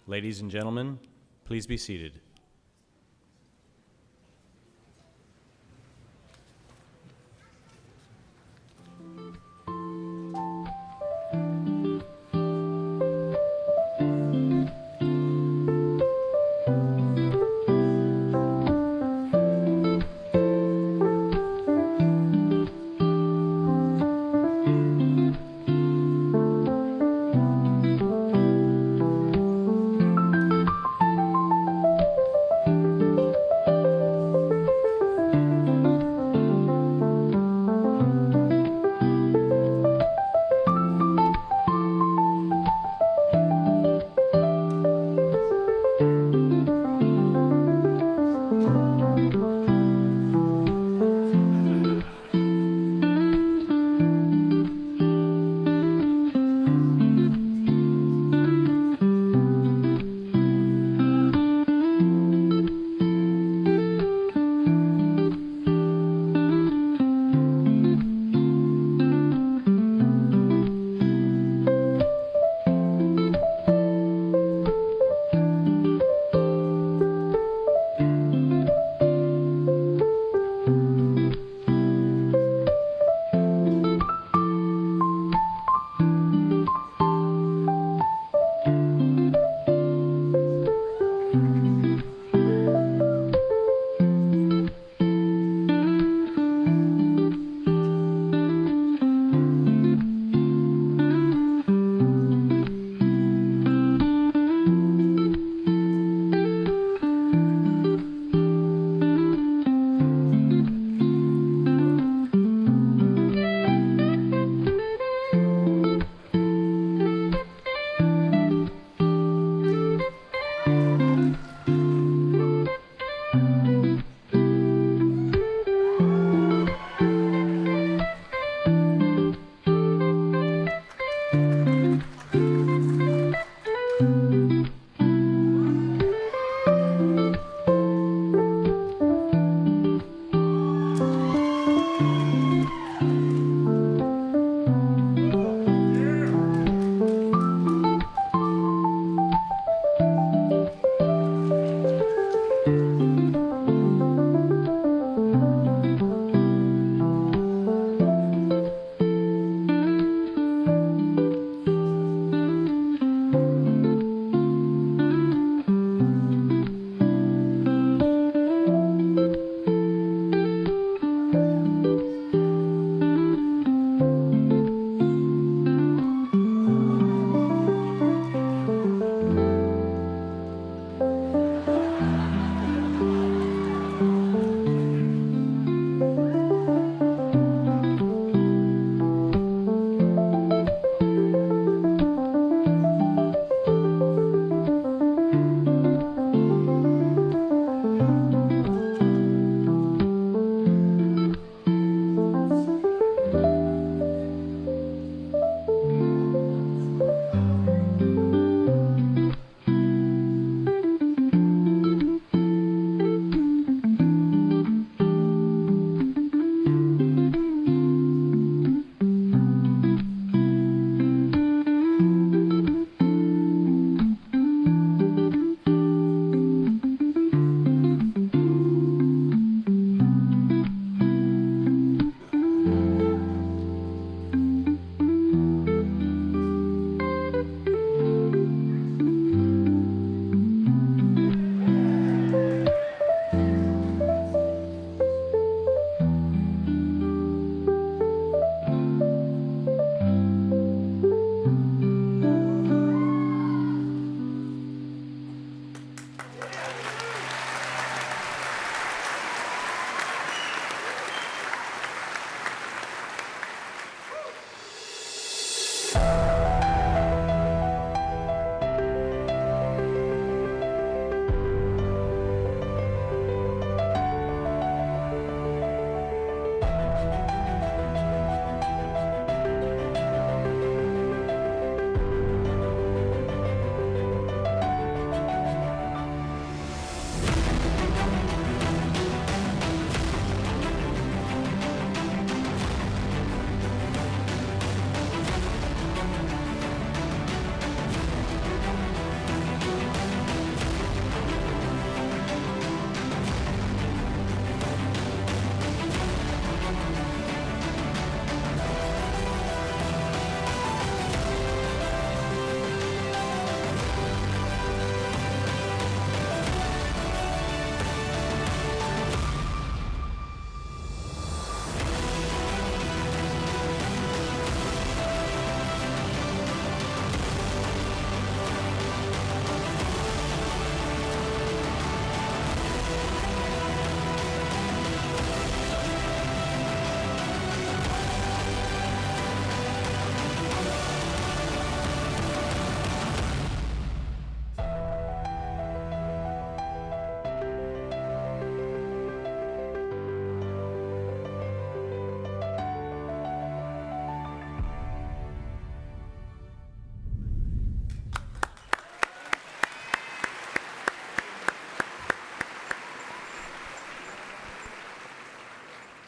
Ladies and gentlemen, please be seated.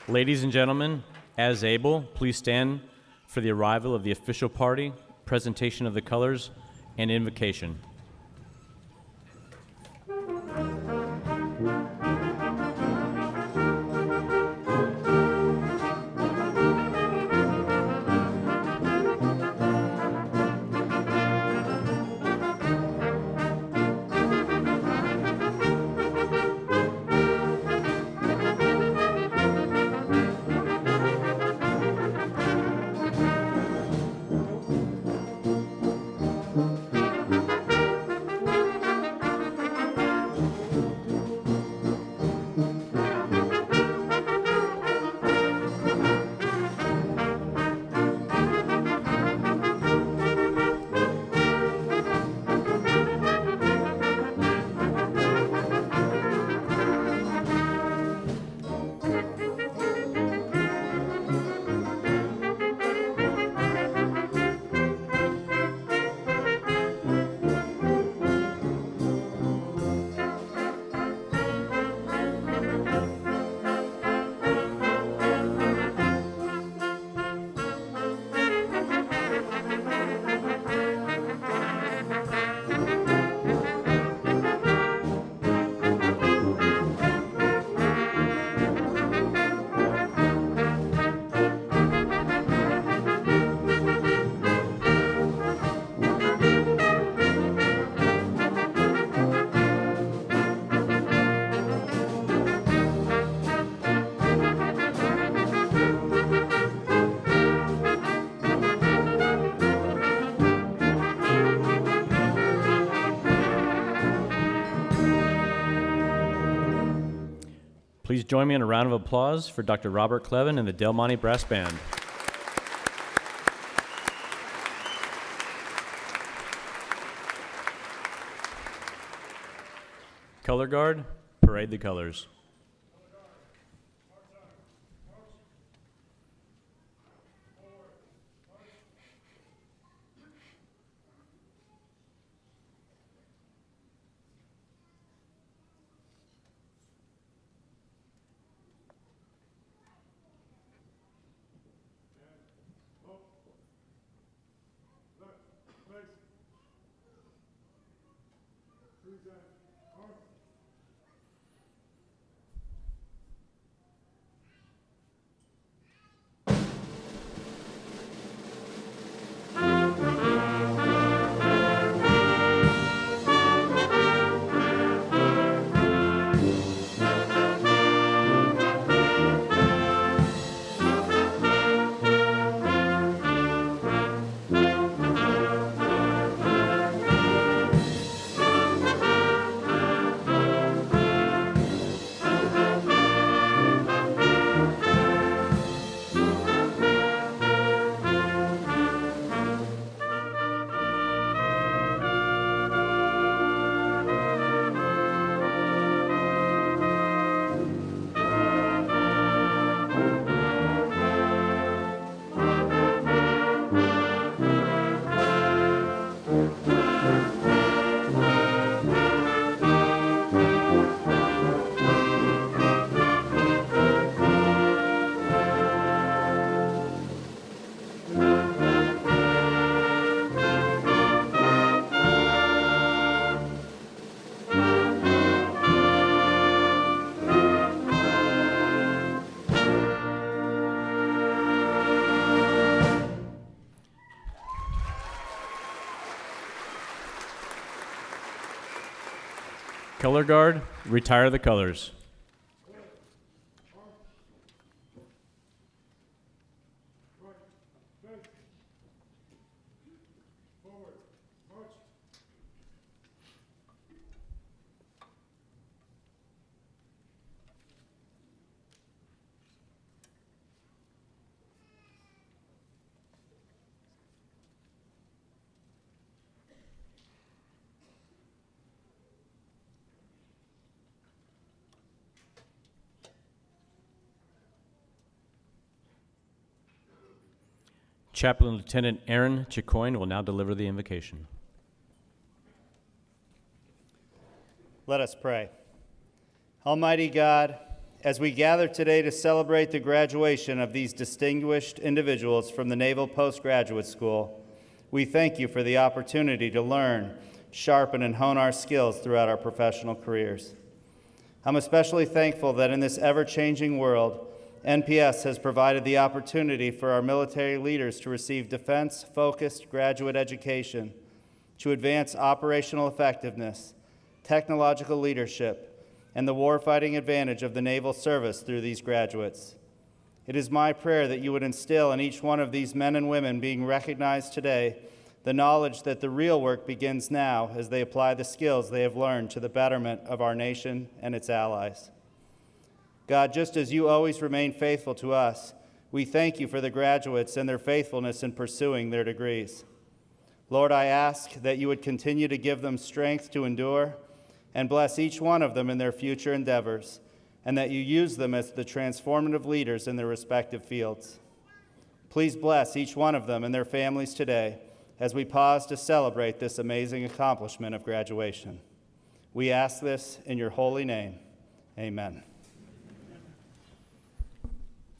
Ladies and gentlemen, as able, please stand for the arrival of the official party, presentation of the colors, and invocation. Please join me in a round of applause for Dr. Robert Clevin and the Del Monte Brass Band. Color Guard, parade the colors. Color Guard, retire the colors. Chaplain Lieutenant Aaron Chicoine will now deliver the invocation. Let us pray. Almighty God, As we gather today to celebrate the graduation of these distinguished individuals from the Naval Postgraduate School, we thank you for the opportunity to learn, sharpen, and hone our skills throughout our professional careers. I'm especially thankful that in this ever-changing world, NPS has provided the opportunity for our military leaders to receive defense-focused graduate education to advance operational effectiveness, technological leadership, and the warfighting advantage of the naval service through these graduates. It is my prayer that you would instill in each one of these men and women being recognized today the knowledge that the real work begins now as they apply the skills they have learned to the betterment of our nation and its allies. God, just as you always remain faithful to us, we thank you for the graduates and their faithfulness in pursuing their degrees. Lord, I ask that you would continue to give them strength to endure and bless each one of them in their future endeavors, and that you use them as the transformative leaders in their respective fields. Please bless each one of them and their families today as we pause to celebrate this amazing accomplishment of graduation. We ask this in your holy name. Amen.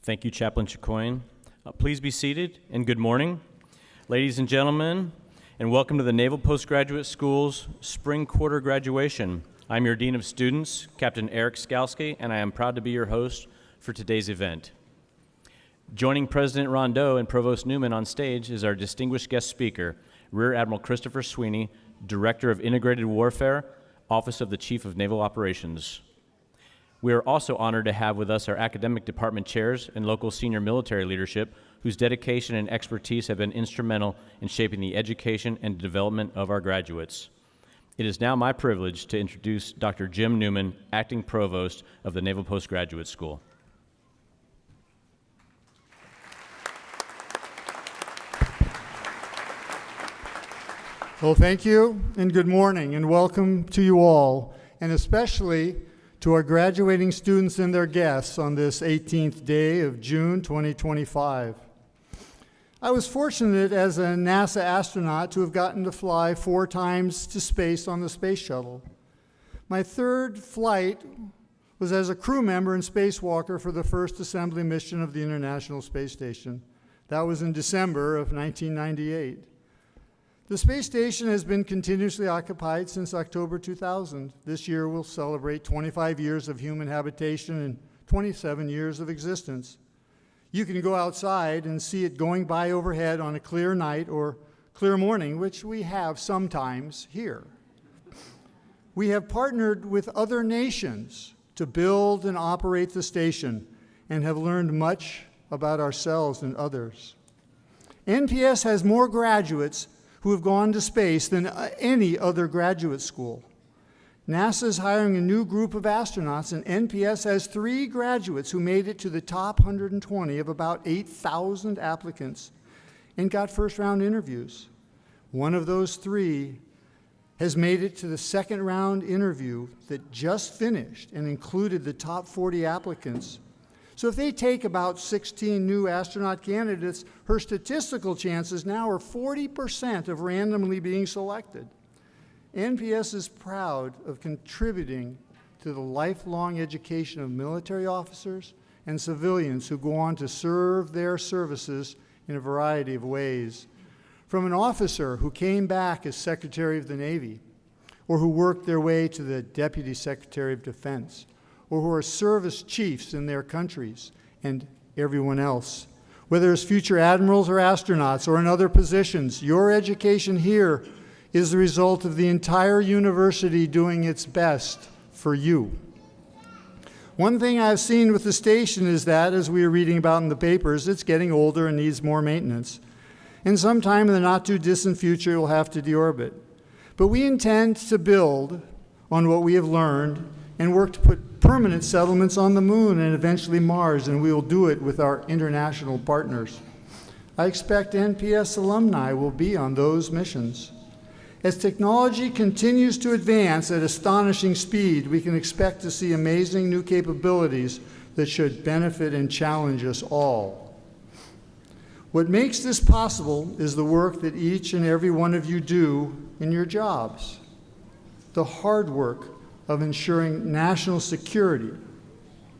Thank you, Chaplain Chicoine. Please be seated, and good morning. Ladies and gentlemen, and welcome to the Naval Postgraduate School's Spring Quarter Graduation. I'm your Dean of Students, Captain Eric Skalski, and I am proud to be your host for today's event. Joining President Rondeau and Provost Newman on stage is our distinguished guest speaker, Rear Admiral Christopher Sweeney, Director of Integrated Warfare, Office of the Chief of Naval Operations. We are also honored to have with us our academic department chairs and local senior military leadership whose dedication and expertise have been instrumental in shaping the education and development of our graduates. It is now my privilege to introduce Dr. Jim Newman, Acting Provost of the Naval Postgraduate School. Well, thank you, and good morning, and welcome to you all, and especially to our graduating students and their guests on this 18th day of June 2025. I was fortunate as a NASA astronaut to have gotten to fly 4 times to space on the space shuttle. My third flight was as a crew member and spacewalker for the first assembly mission of the International Space Station. That was in December of 1998. The space station has been continuously occupied since October 2000. This year will celebrate 25 years of human habitation and 27 years of existence. You can go outside and see it going by overhead on a clear night or clear morning, which we have sometimes here. We have partnered with other nations to build and operate the station and have learned much about ourselves and others. NPS has more graduates who have gone to space than any other graduate school. NASA is hiring a new group of astronauts, and NPS has 3 graduates who made it to the top 120 of about 8,000 applicants and got first-round interviews. One of those 3 has made it to the second-round interview that just finished and included the top 40 applicants. So if they take about 16 new astronaut candidates, her statistical chances now are 40% of randomly being selected. NPS is proud of contributing to the lifelong education of military officers and civilians who go on to serve their services in a variety of ways. From an officer who came back as Secretary of the Navy, or who worked their way to the Deputy Secretary of Defense, or who are service chiefs in their countries, and everyone else. Whether as future admirals or astronauts or in other positions, your education here is the result of the entire university doing its best for you. One thing I've seen with the station is that, as we are reading about in the papers, it's getting older and needs more maintenance. And sometime in the not-too-distant future, it will have to deorbit. But we intend to build on what we have learned and work to put permanent settlements on the moon and eventually Mars, and we will do it with our international partners. I expect NPS alumni will be on those missions. As technology continues to advance at astonishing speed, we can expect to see amazing new capabilities that should benefit and challenge us all. What makes this possible is the work that each and every one of you do in your jobs, the hard work of ensuring national security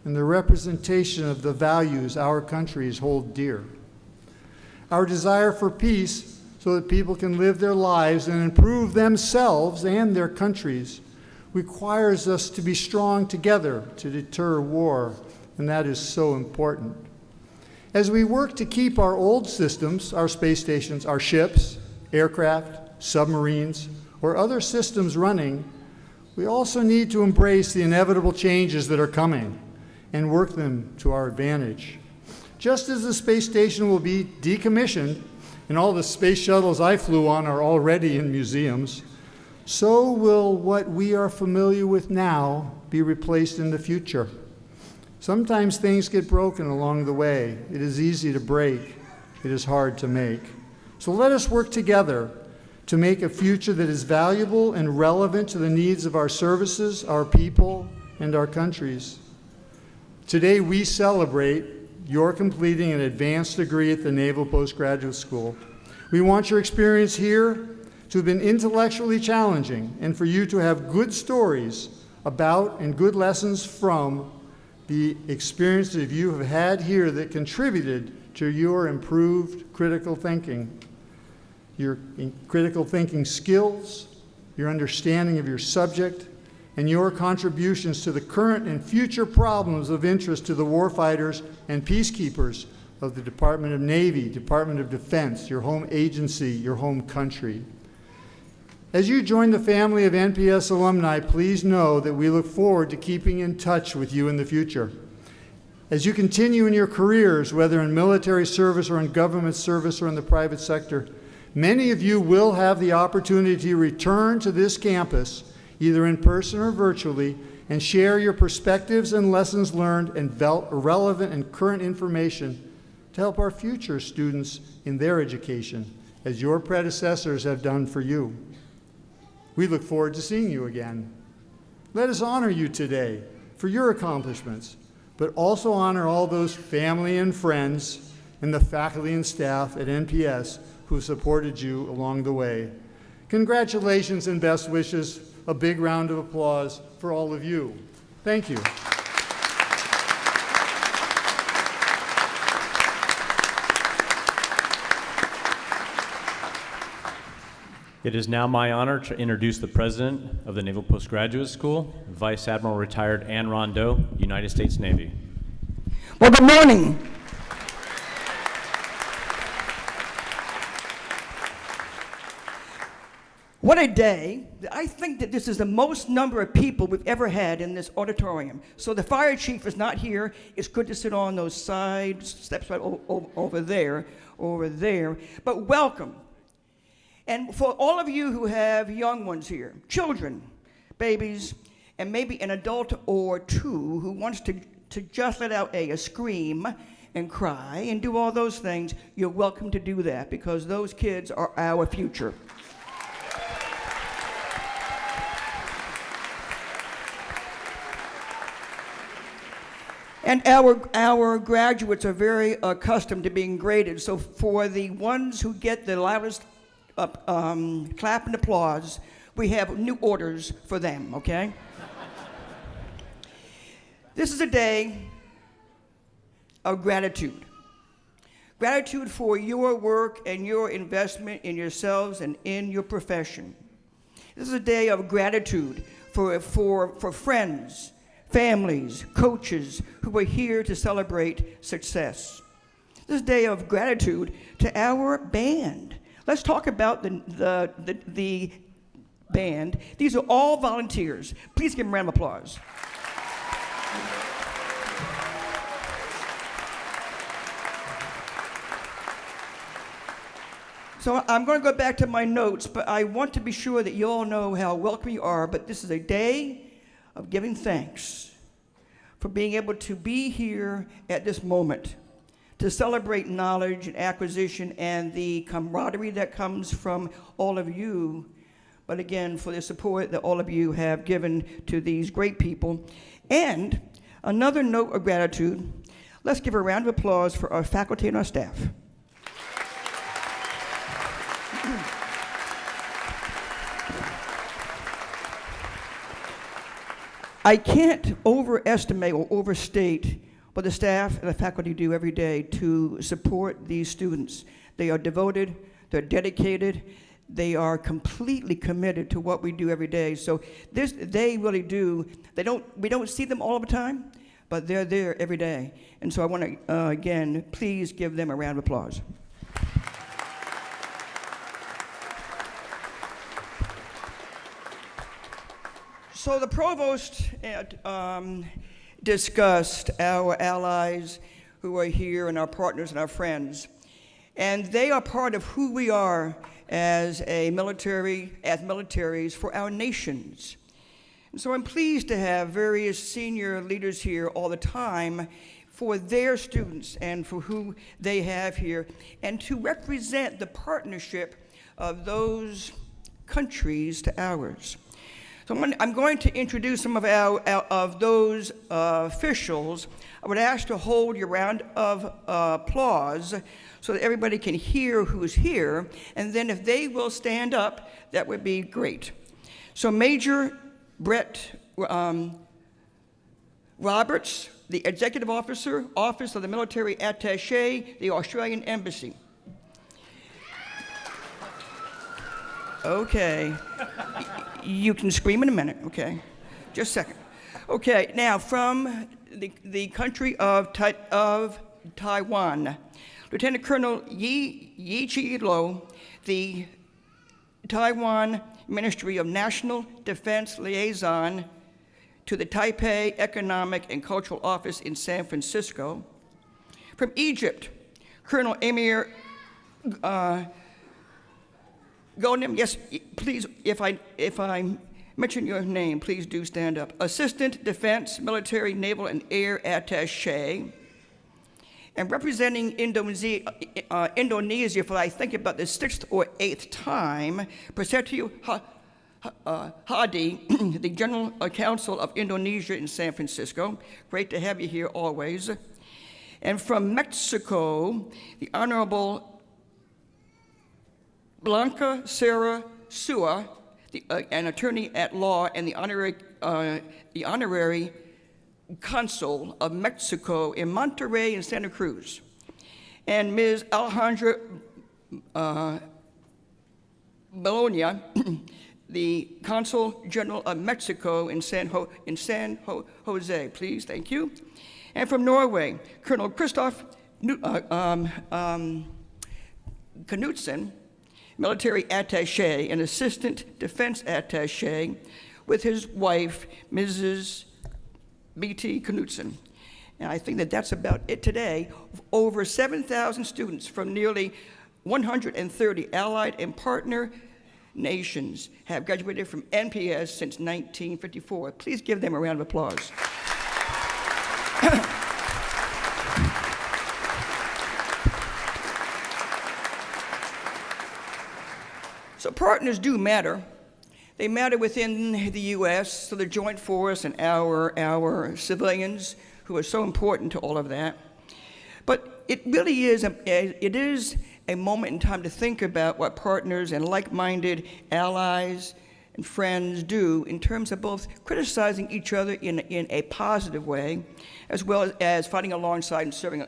and the representation of the values our countries hold dear. Our desire for peace so that people can live their lives and improve themselves and their countries requires us to be strong together to deter war, and that is so important. As we work to keep our old systems, our space stations, our ships, aircraft, submarines, or other systems running, we also need to embrace the inevitable changes that are coming and work them to our advantage. Just as the space station will be decommissioned, and all the space shuttles I flew on are already in museums, so will what we are familiar with now be replaced in the future. Sometimes things get broken along the way. It is easy to break. It is hard to make. So let us work together to make a future that is valuable and relevant to the needs of our services, our people, and our countries. Today we celebrate your completing an advanced degree at the Naval Postgraduate School. We want your experience here to have been intellectually challenging and for you to have good stories about and good lessons from the experiences you have had here that contributed to your improved critical thinking, your critical thinking skills, your understanding of your subject, and your contributions to the current and future problems of interest to the warfighters and peacekeepers of the Department of Navy, Department of Defense, your home agency, your home country. As you join the family of NPS alumni, please know that we look forward to keeping in touch with you in the future. As you continue in your careers, whether in military service or in government service or in the private sector, many of you will have the opportunity to return to this campus, either in person or virtually, and share your perspectives and lessons learned and relevant and current information to help our future students in their education, as your predecessors have done for you. We look forward to seeing you again. Let us honor you today for your accomplishments, but also honor all those family and friends and the faculty and staff at NPS who supported you along the way. Congratulations and best wishes. A big round of applause for all of you. Thank you. It is now my honor to introduce the President of the Naval Postgraduate School, Vice Admiral Retired Anne Rondeau, United States Navy. Well, good morning. What a day. I think that this is the most number of people we've ever had in this auditorium. So the fire chief is not here. It's good to sit on those side steps right over there. But welcome. And for all of you who have young ones here, children, babies, and maybe an adult or two who wants to just let out a scream and cry and do all those things, you're welcome to do that because those kids are our future. And our graduates are very accustomed to being graded. So for the ones who get the loudest clap and applause, we have new orders for them, okay? This is a day of gratitude. Gratitude for your work and your investment in yourselves and in your profession. This is a day of gratitude for friends, families, coaches who are here to celebrate success. This is a day of gratitude to our band. Let's talk about the band. These are all volunteers. Please give them a round of applause. So I'm going to go back to my notes, but I want to be sure that you all know how welcome you are. But this is a day of giving thanks for being able to be here at this moment to celebrate knowledge and acquisition and the camaraderie that comes from all of you, but again, for the support that all of you have given to these great people. And another note of gratitude, let's give a round of applause for our faculty and our staff. I can't overestimate or overstate what the staff and the faculty do every day to support these students. They are devoted, they're dedicated, they are completely committed to what we do every day. So they really do, we don't see them all the time, but they're there every day. And so I want to, again, please give them a round of applause. So the provost discussed our allies who are here and our partners and our friends. And they are part of who we are as militaries for our nations. And so I'm pleased to have various senior leaders here all the time for their students and for who they have here, and to represent the partnership of those countries to ours. So I'm going to introduce some of those officials. I would ask to hold your round of applause so that everybody can hear who's here, and then if they will stand up, that would be great. So Major Brett Roberts, the Executive Officer, Office of the Military Attaché, the Australian Embassy. Okay. You can scream in a minute, okay? Just a second. Okay, now from the country of Taiwan, Lieutenant Colonel Yi Chi-lo, the Taiwan Ministry of National Defense Liaison to the Taipei Economic and Cultural Office in San Francisco. From Egypt, Colonel Amir Gonim, yes, please, if I mention your name, please do stand up. Assistant Defense, Military, Naval, and Air Attaché. And representing Indonesia for, I think, about the 6th or 8th time, Prasetyo Hadi, the General Counsel of Indonesia in San Francisco. Great to have you here always. And from Mexico, the Honorable Blanca Sarah Sua, an attorney at law and the honorary consul of Mexico in Monterrey and Santa Cruz. And Ms. Alejandra Bologna, the Consul General of Mexico in San Jose, please, thank you. And from Norway, Colonel Christoph Knudsen, Military Attaché and Assistant Defense Attaché, with his wife, Mrs. B.T. Knudsen. And I think that that's about it today. Over 7,000 students from nearly 130 allied and partner nations have graduated from NPS since 1954. Please give them a round of applause. So partners do matter. They matter within the U.S., so the Joint Force and our civilians who are so important to all of that. But it really is a moment in time to think about what partners and like-minded allies and friends do in terms of both criticizing each other in a positive way, as well as fighting alongside and serving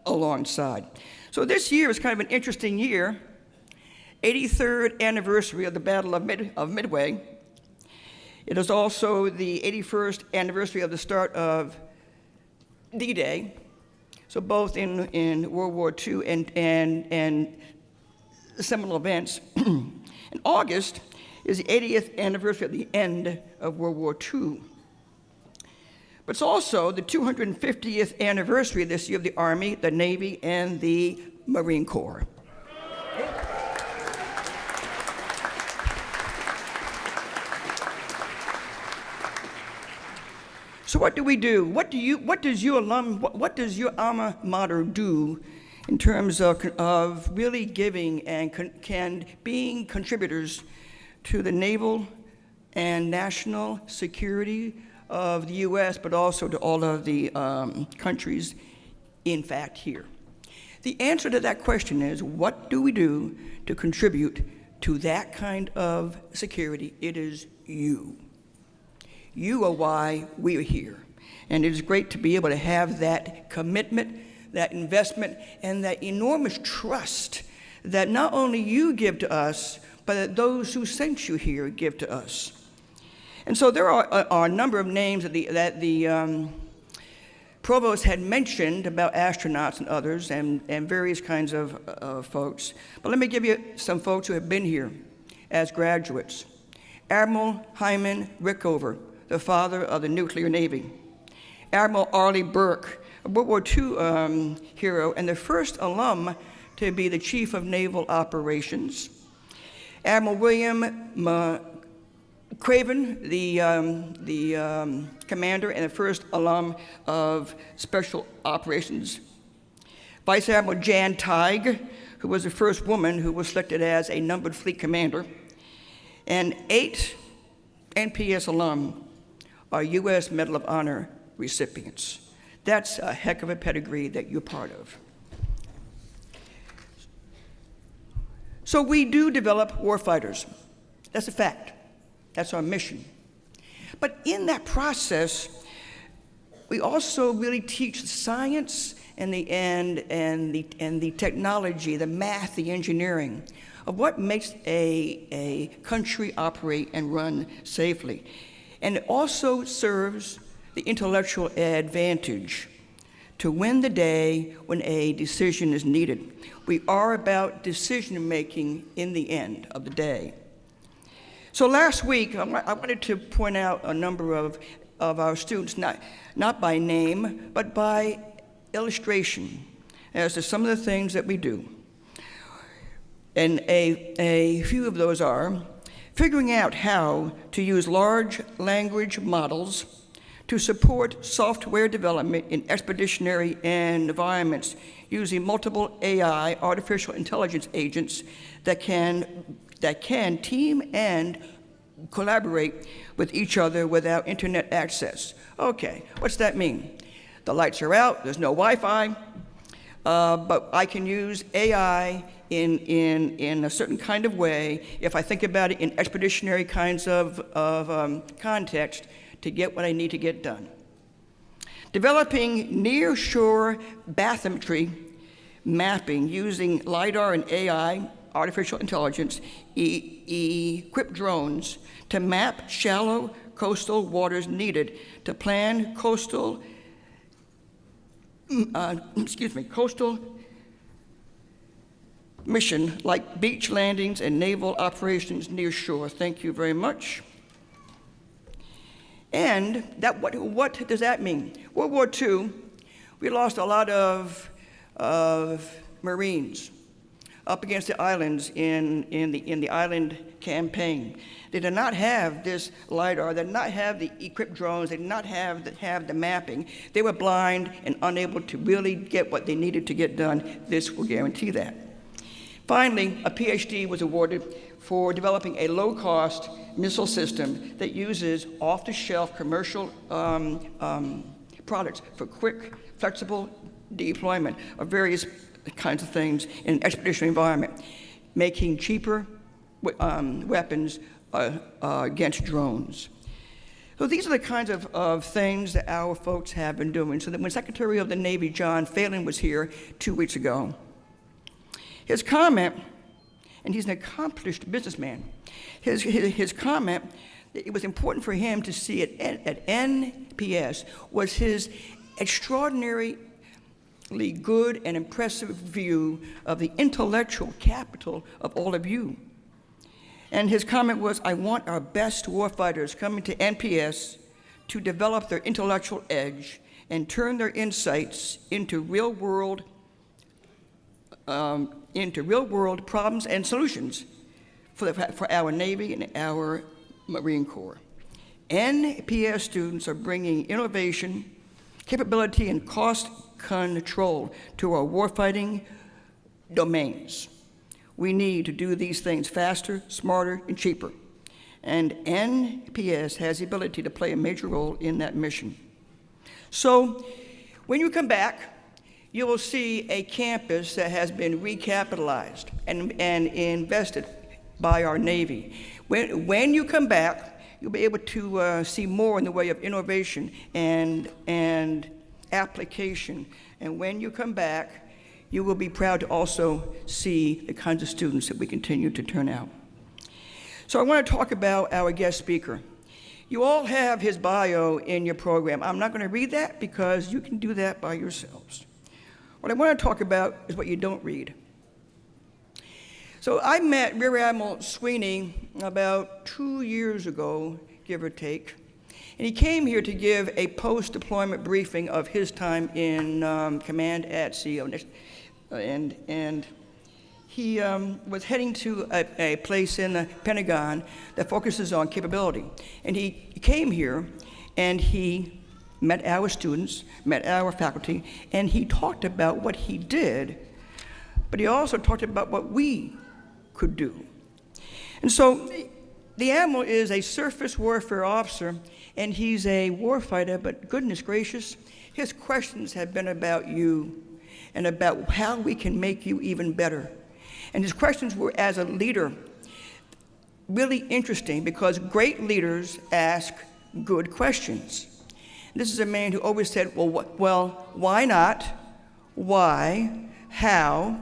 alongside. So this year is kind of an interesting year. 83rd anniversary of the Battle of Midway. It is also the 81st anniversary of the start of D-Day. So both in World War II and seminal events. In August is the 80th anniversary of the end of World War II. But it's also the 250th anniversary this year of the Army, the Navy, and the Marine Corps. So what do we do? What does your alma mater do in terms of really giving and being contributors to the naval and national security of the U.S., but also to all of the countries, in fact, here? The answer to that question is, what do we do to contribute to that kind of security? It is you. You are why we are here. And it is great to be able to have that commitment, that investment, and that enormous trust that not only you give to us, but that those who sent you here give to us. And so there are a number of names that the provost had mentioned about astronauts and others and various kinds of folks. But let me give you some folks who have been here as graduates. Admiral Hyman Rickover, the father of the nuclear navy. Admiral Arleigh Burke, a World War II hero and the first alum to be the chief of naval operations. Admiral William Craven, the commander and the first alum of special operations. Vice Admiral Jan Tighe, who was the first woman who was selected as a numbered fleet commander. And 8 NPS alum are U.S. Medal of Honor recipients. That's a heck of a pedigree that you're part of. So we do develop warfighters. That's a fact. That's our mission. But in that process, we also really teach the science and the technology, the math, the engineering of what makes a country operate and run safely. And it also serves the intellectual advantage to win the day when a decision is needed. We are about decision making in the end of the day. So last week, I wanted to point out a number of our students, not by name, but by illustration as to some of the things that we do. And a few of those are figuring out how to use large language models to support software development in expeditionary environments using multiple AI, artificial intelligence agents that can team and collaborate with each other without internet access. Okay, what's that mean? The lights are out, there's no Wi-Fi, but I can use AI in a certain kind of way, if I think about it in expeditionary kinds of context, to get what I need to get done. Developing near-shore bathymetry mapping using LiDAR and AI, artificial intelligence, equipped drones to map shallow coastal waters needed to plan coastal mission like beach landings and naval operations near shore. Thank you very much. And what does that mean? World War II, we lost a lot of Marines up against the islands in the island campaign. They did not have this LiDAR, they did not have the equipped drones, they did not have the mapping. They were blind and unable to really get what they needed to get done. This will guarantee that. Finally, a PhD was awarded for developing a low-cost missile system that uses off-the-shelf commercial products for quick, flexible deployment of various kinds of things in an expeditionary environment, making cheaper weapons against drones. So these are the kinds of things that our folks have been doing. So that when Secretary of the Navy John Phelan was here 2 weeks ago, his comment, and he's an accomplished businessman, his comment, it was important for him to see at NPS was his extraordinarily good and impressive view of the intellectual capital of all of you. And his comment was, I want our best warfighters coming to NPS to develop their intellectual edge and turn their insights into real-world problems and solutions for our Navy and our Marine Corps. NPS students are bringing innovation, capability, and cost control to our warfighting domains. We need to do these things faster, smarter, and cheaper. And NPS has the ability to play a major role in that mission. So when you come back, you will see a campus that has been recapitalized and invested by our Navy. When you come back, you'll be able to see more in the way of innovation and application. And when you come back, you will be proud to also see the kinds of students that we continue to turn out. So I want to talk about our guest speaker. You all have his bio in your program. I'm not going to read that because you can do that by yourselves. What I want to talk about is what you don't read. So I met Rear Admiral Sweeney about 2 years ago, give or take, and he came here to give a post-deployment briefing of his time in command at sea. And he was heading to a place in the Pentagon that focuses on capability. And he came here and he met our students, met our faculty, and he talked about what he did, but he also talked about what we could do. And so the Admiral is a surface warfare officer, and he's a warfighter, but goodness gracious, his questions have been about you and about how we can make you even better. And his questions were, as a leader, really interesting because great leaders ask good questions. This is a man who always said, well, why not? Why? How?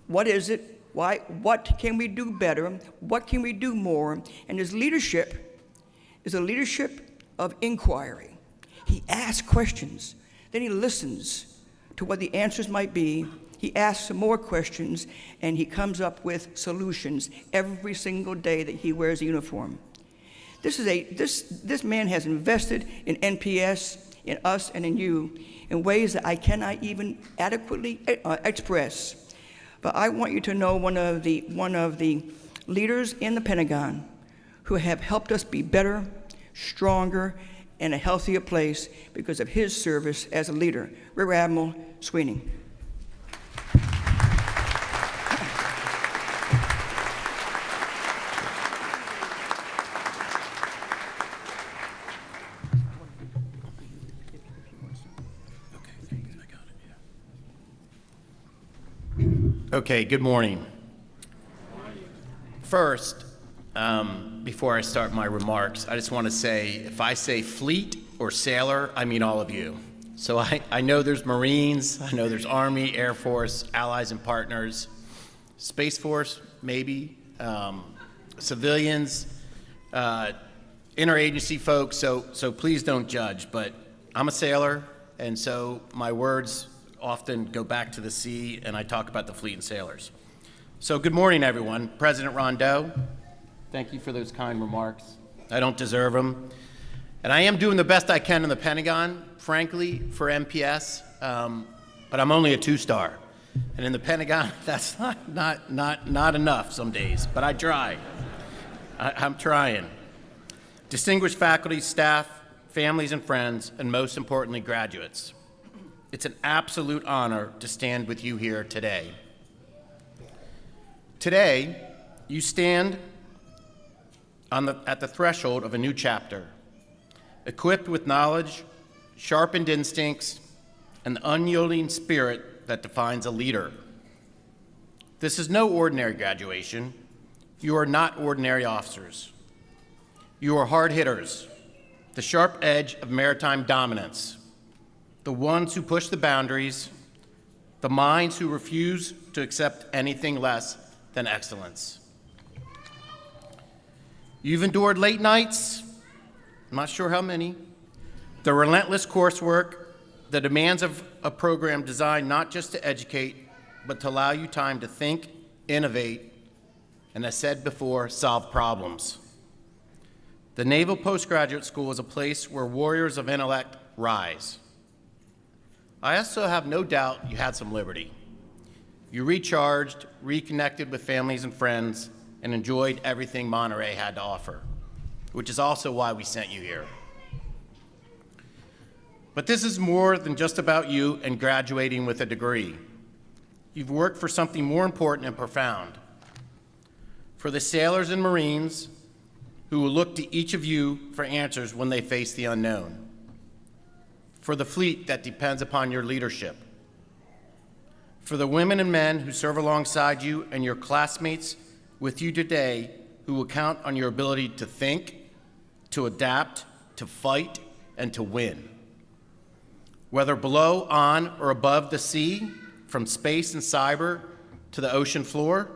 What is it? Why? What can we do better? What can we do more? And his leadership is a leadership of inquiry. He asks questions, then he listens to what the answers might be. He asks some more questions, and he comes up with solutions every single day that he wears a uniform. This man has invested in NPS, in us, and in you in ways that I cannot even adequately express. But I want you to know one of the leaders in the Pentagon who have helped us be better, stronger, and a healthier place because of his service as a leader, Rear Admiral Sweeney. Okay, good morning. First, before I start my remarks, I just want to say, if I say fleet or sailor, I mean all of you. So I know there's Marines, I know there's Army, Air Force, allies and partners, Space Force, maybe, civilians, interagency folks, so please don't judge, but I'm a sailor, and so my words often go back to the sea, and I talk about the fleet and sailors. So good morning, everyone. President Rondeau, thank you for those kind remarks. I don't deserve them. And I am doing the best I can in the Pentagon, frankly, for MPS, but I'm only a 2-star. And in the Pentagon, that's not enough some days, but I try. I'm trying. Distinguished faculty, staff, families and friends, and most importantly, graduates. It's an absolute honor to stand with you here today. Today, you stand at the threshold of a new chapter, equipped with knowledge, sharpened instincts, and the unyielding spirit that defines a leader. This is no ordinary graduation. You are not ordinary officers. You are hard hitters, the sharp edge of maritime dominance, the ones who push the boundaries, the minds who refuse to accept anything less than excellence. You've endured late nights, I'm not sure how many, the relentless coursework, the demands of a program designed not just to educate, but to allow you time to think, innovate, and as said before, solve problems. The Naval Postgraduate School is a place where warriors of intellect rise. I also have no doubt you had some liberty. You recharged, reconnected with families and friends, and enjoyed everything Monterey had to offer, which is also why we sent you here. But this is more than just about you and graduating with a degree. You've worked for something more important and profound. For the sailors and Marines who will look to each of you for answers when they face the unknown. For the fleet that depends upon your leadership. For the women and men who serve alongside you and your classmates with you today who will count on your ability to think, to adapt, to fight, and to win. Whether below, on, or above the sea, from space and cyber to the ocean floor,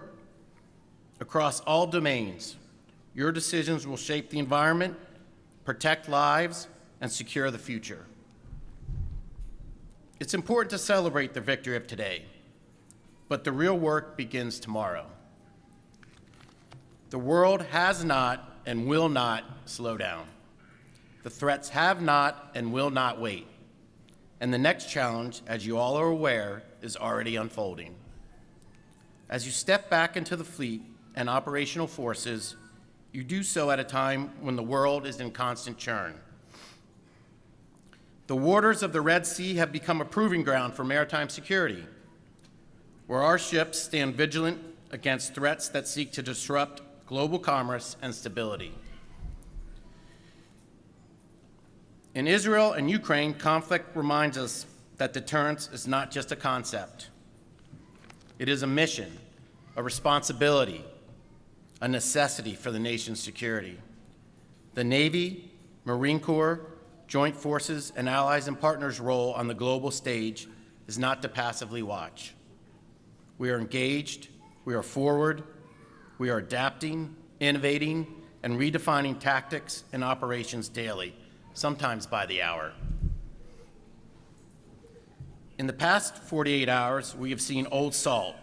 across all domains, your decisions will shape the environment, protect lives, and secure the future. It's important to celebrate the victory of today, but the real work begins tomorrow. The world has not and will not slow down. The threats have not and will not wait. And the next challenge, as you all are aware, is already unfolding. As you step back into the fleet and operational forces, you do so at a time when the world is in constant churn. The waters of the Red Sea have become a proving ground for maritime security, where our ships stand vigilant against threats that seek to disrupt global commerce and stability. In Israel and Ukraine, conflict reminds us that deterrence is not just a concept. It is a mission, a responsibility, a necessity for the nation's security. The Navy, Marine Corps, Joint Forces, and allies and partners' role on the global stage is not to passively watch. We are engaged, we are forward, we are adapting, innovating, and redefining tactics and operations daily, sometimes by the hour. In the past 48 hours, we have seen Old Salt,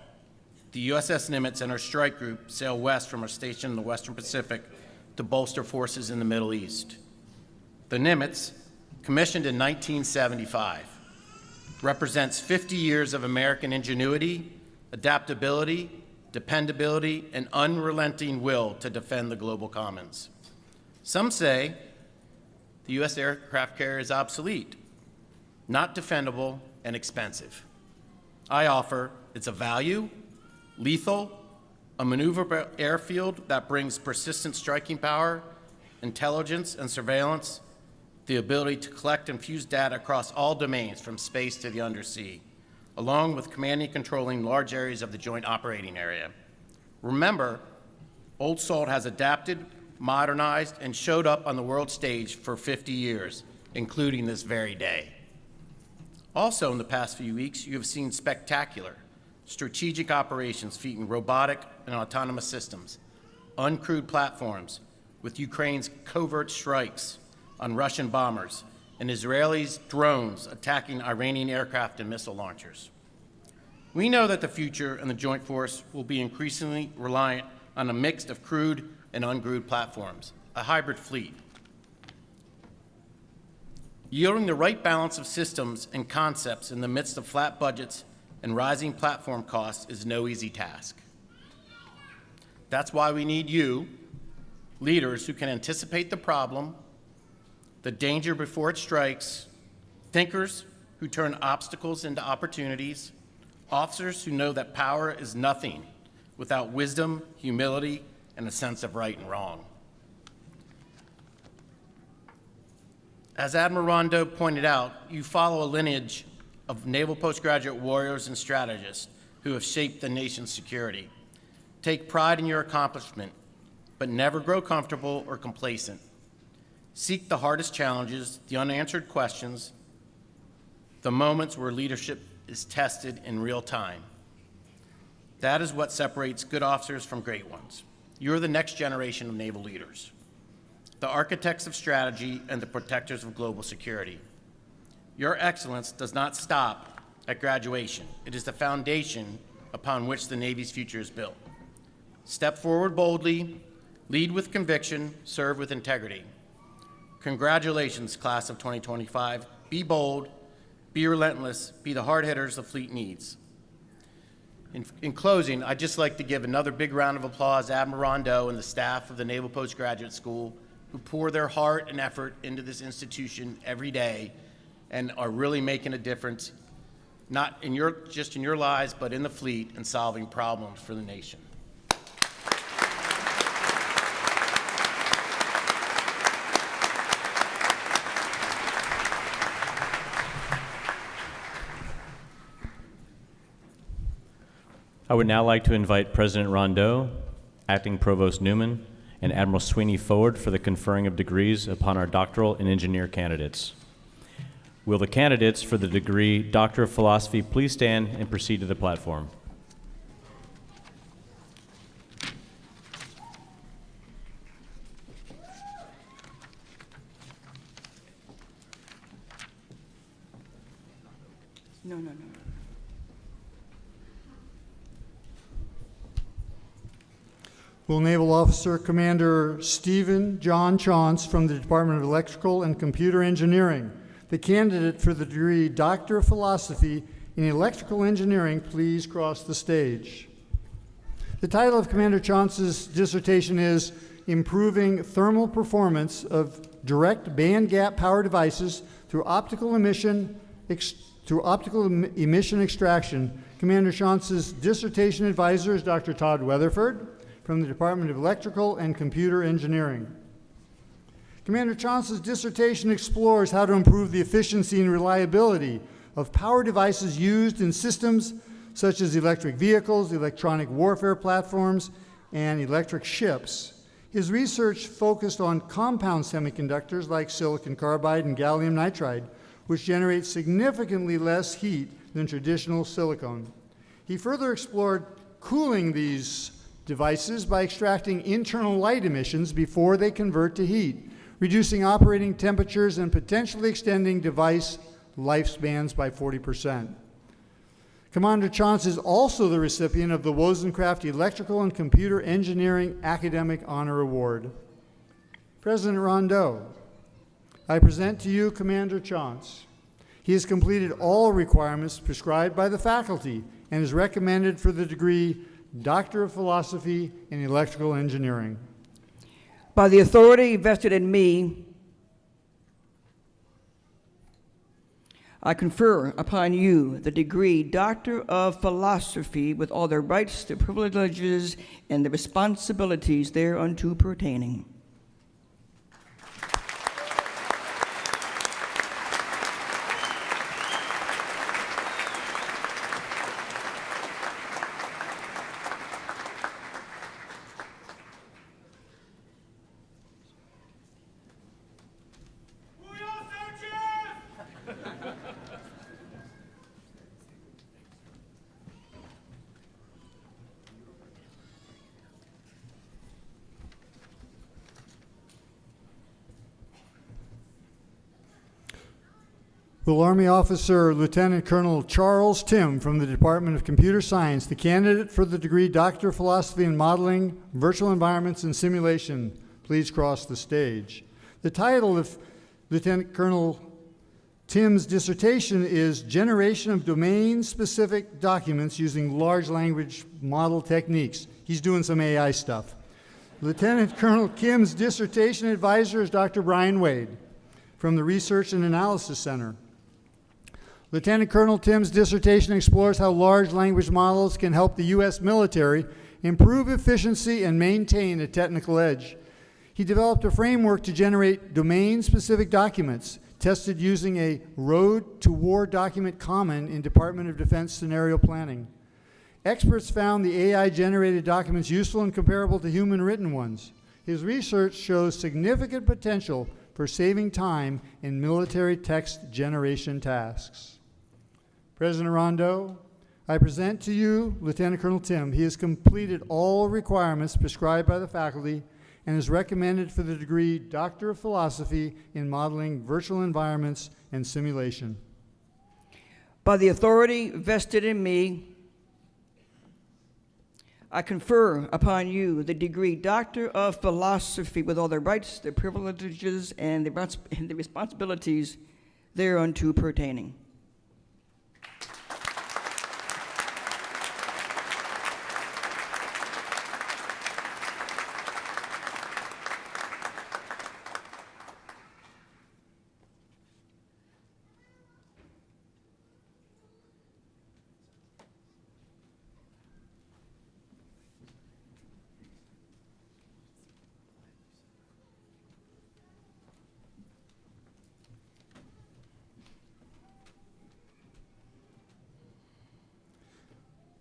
the USS Nimitz and our strike group sail west from our station in the Western Pacific to bolster forces in the Middle East. The Nimitz, commissioned in 1975, represents 50 years of American ingenuity, adaptability, dependability, and unrelenting will to defend the global commons. Some say the U.S. aircraft carrier is obsolete, not defendable, and expensive. I offer it's a value, lethal, a maneuverable airfield that brings persistent striking power, intelligence and surveillance, the ability to collect and fuse data across all domains from space to the undersea, along with commanding and controlling large areas of the joint operating area. Remember, Old Salt has adapted, modernized, and showed up on the world stage for 50 years, including this very day. Also, in the past few weeks, you have seen spectacular strategic operations featuring robotic and autonomous systems, uncrewed platforms with Ukraine's covert strikes on Russian bombers, and Israelis' drones attacking Iranian aircraft and missile launchers. We know that the future and the Joint Force will be increasingly reliant on a mix of crewed and uncrewed platforms, a hybrid fleet. Yielding the right balance of systems and concepts in the midst of flat budgets and rising platform costs is no easy task. That's why we need you, leaders who can anticipate the problem, the danger before it strikes, thinkers who turn obstacles into opportunities, officers who know that power is nothing without wisdom, humility, and a sense of right and wrong. As Admiral Rondeau pointed out, you follow a lineage of naval postgraduate warriors and strategists who have shaped the nation's security. Take pride in your accomplishment, but never grow comfortable or complacent. Seek the hardest challenges, the unanswered questions, the moments where leadership is tested in real time. That is what separates good officers from great ones. You're the next generation of naval leaders, the architects of strategy and the protectors of global security. Your excellence does not stop at graduation. It is the foundation upon which the Navy's future is built. Step forward boldly, lead with conviction, serve with integrity. Congratulations, class of 2025. Be bold, be relentless, be the hard hitters the fleet needs. In closing, I'd just like to give another big round of applause to Admiral Rondeau and the staff of the Naval Postgraduate School who pour their heart and effort into this institution every day and are really making a difference, not in just in your lives, but in the fleet and solving problems for the nation. I would now like to invite President Rondeau, Acting Provost Newman, and Admiral Sweeney forward for the conferring of degrees upon our doctoral and engineer candidates. Will the candidates for the degree Doctor of Philosophy please stand and proceed to the platform? No. Will Naval Officer Commander Stephen John Chauncey from the Department of Electrical and Computer Engineering, the candidate for the degree Doctor of Philosophy in Electrical Engineering, please cross the stage. The title of Commander Chauncey's dissertation is Improving Thermal Performance of Direct Band Gap Power Devices Through Optical Emission Extraction. Commander Chauncey's dissertation advisor is Dr. Todd Weatherford from the Department of Electrical and Computer Engineering. Commander Chauncey's dissertation explores how to improve the efficiency and reliability of power devices used in systems such as electric vehicles, electronic warfare platforms, and electric ships. His research focused on compound semiconductors like silicon carbide and gallium nitride, which generate significantly less heat than traditional silicon. He further explored cooling these devices by extracting internal light emissions before they convert to heat, reducing operating temperatures and potentially extending device lifespans by 40%. Commander Chauncey is also the recipient of the Wozencraft Electrical and Computer Engineering Academic Honor Award. President Rondeau, I present to you Commander Chauncey. He has completed all requirements prescribed by the faculty and is recommended for the degree Doctor of Philosophy in Electrical Engineering. By the authority vested in me, I confer upon you the degree Doctor of Philosophy with all the rights, the privileges, and the responsibilities thereunto pertaining. Will Army Officer Lieutenant Colonel Charles Tim from the Department of Computer Science, the candidate for the degree Doctor of Philosophy in Modeling, Virtual Environments, and Simulation, please cross the stage. The title of Lieutenant Colonel Tim's dissertation is Generation of Domain-Specific Documents Using Large Language Model Techniques. He's doing some AI stuff. Lieutenant Colonel Kim's dissertation advisor is Dr. Brian Wade from the Research and Analysis Center. Lieutenant Colonel Tim's dissertation explores how large language models can help the U.S. military improve efficiency and maintain a technical edge. He developed a framework to generate domain-specific documents, tested using a Road to War document common in Department of Defense scenario planning. Experts found the AI-generated documents useful and comparable to human-written ones. His research shows significant potential for saving time in military text generation tasks. President Rondeau, I present to you Lieutenant Colonel Tim. He has completed all requirements prescribed by the faculty and is recommended for the degree Doctor of Philosophy in Modeling, Virtual Environments, and Simulation. By the authority vested in me, I confer upon you the degree Doctor of Philosophy with all the rights, the privileges, and the responsibilities thereunto pertaining.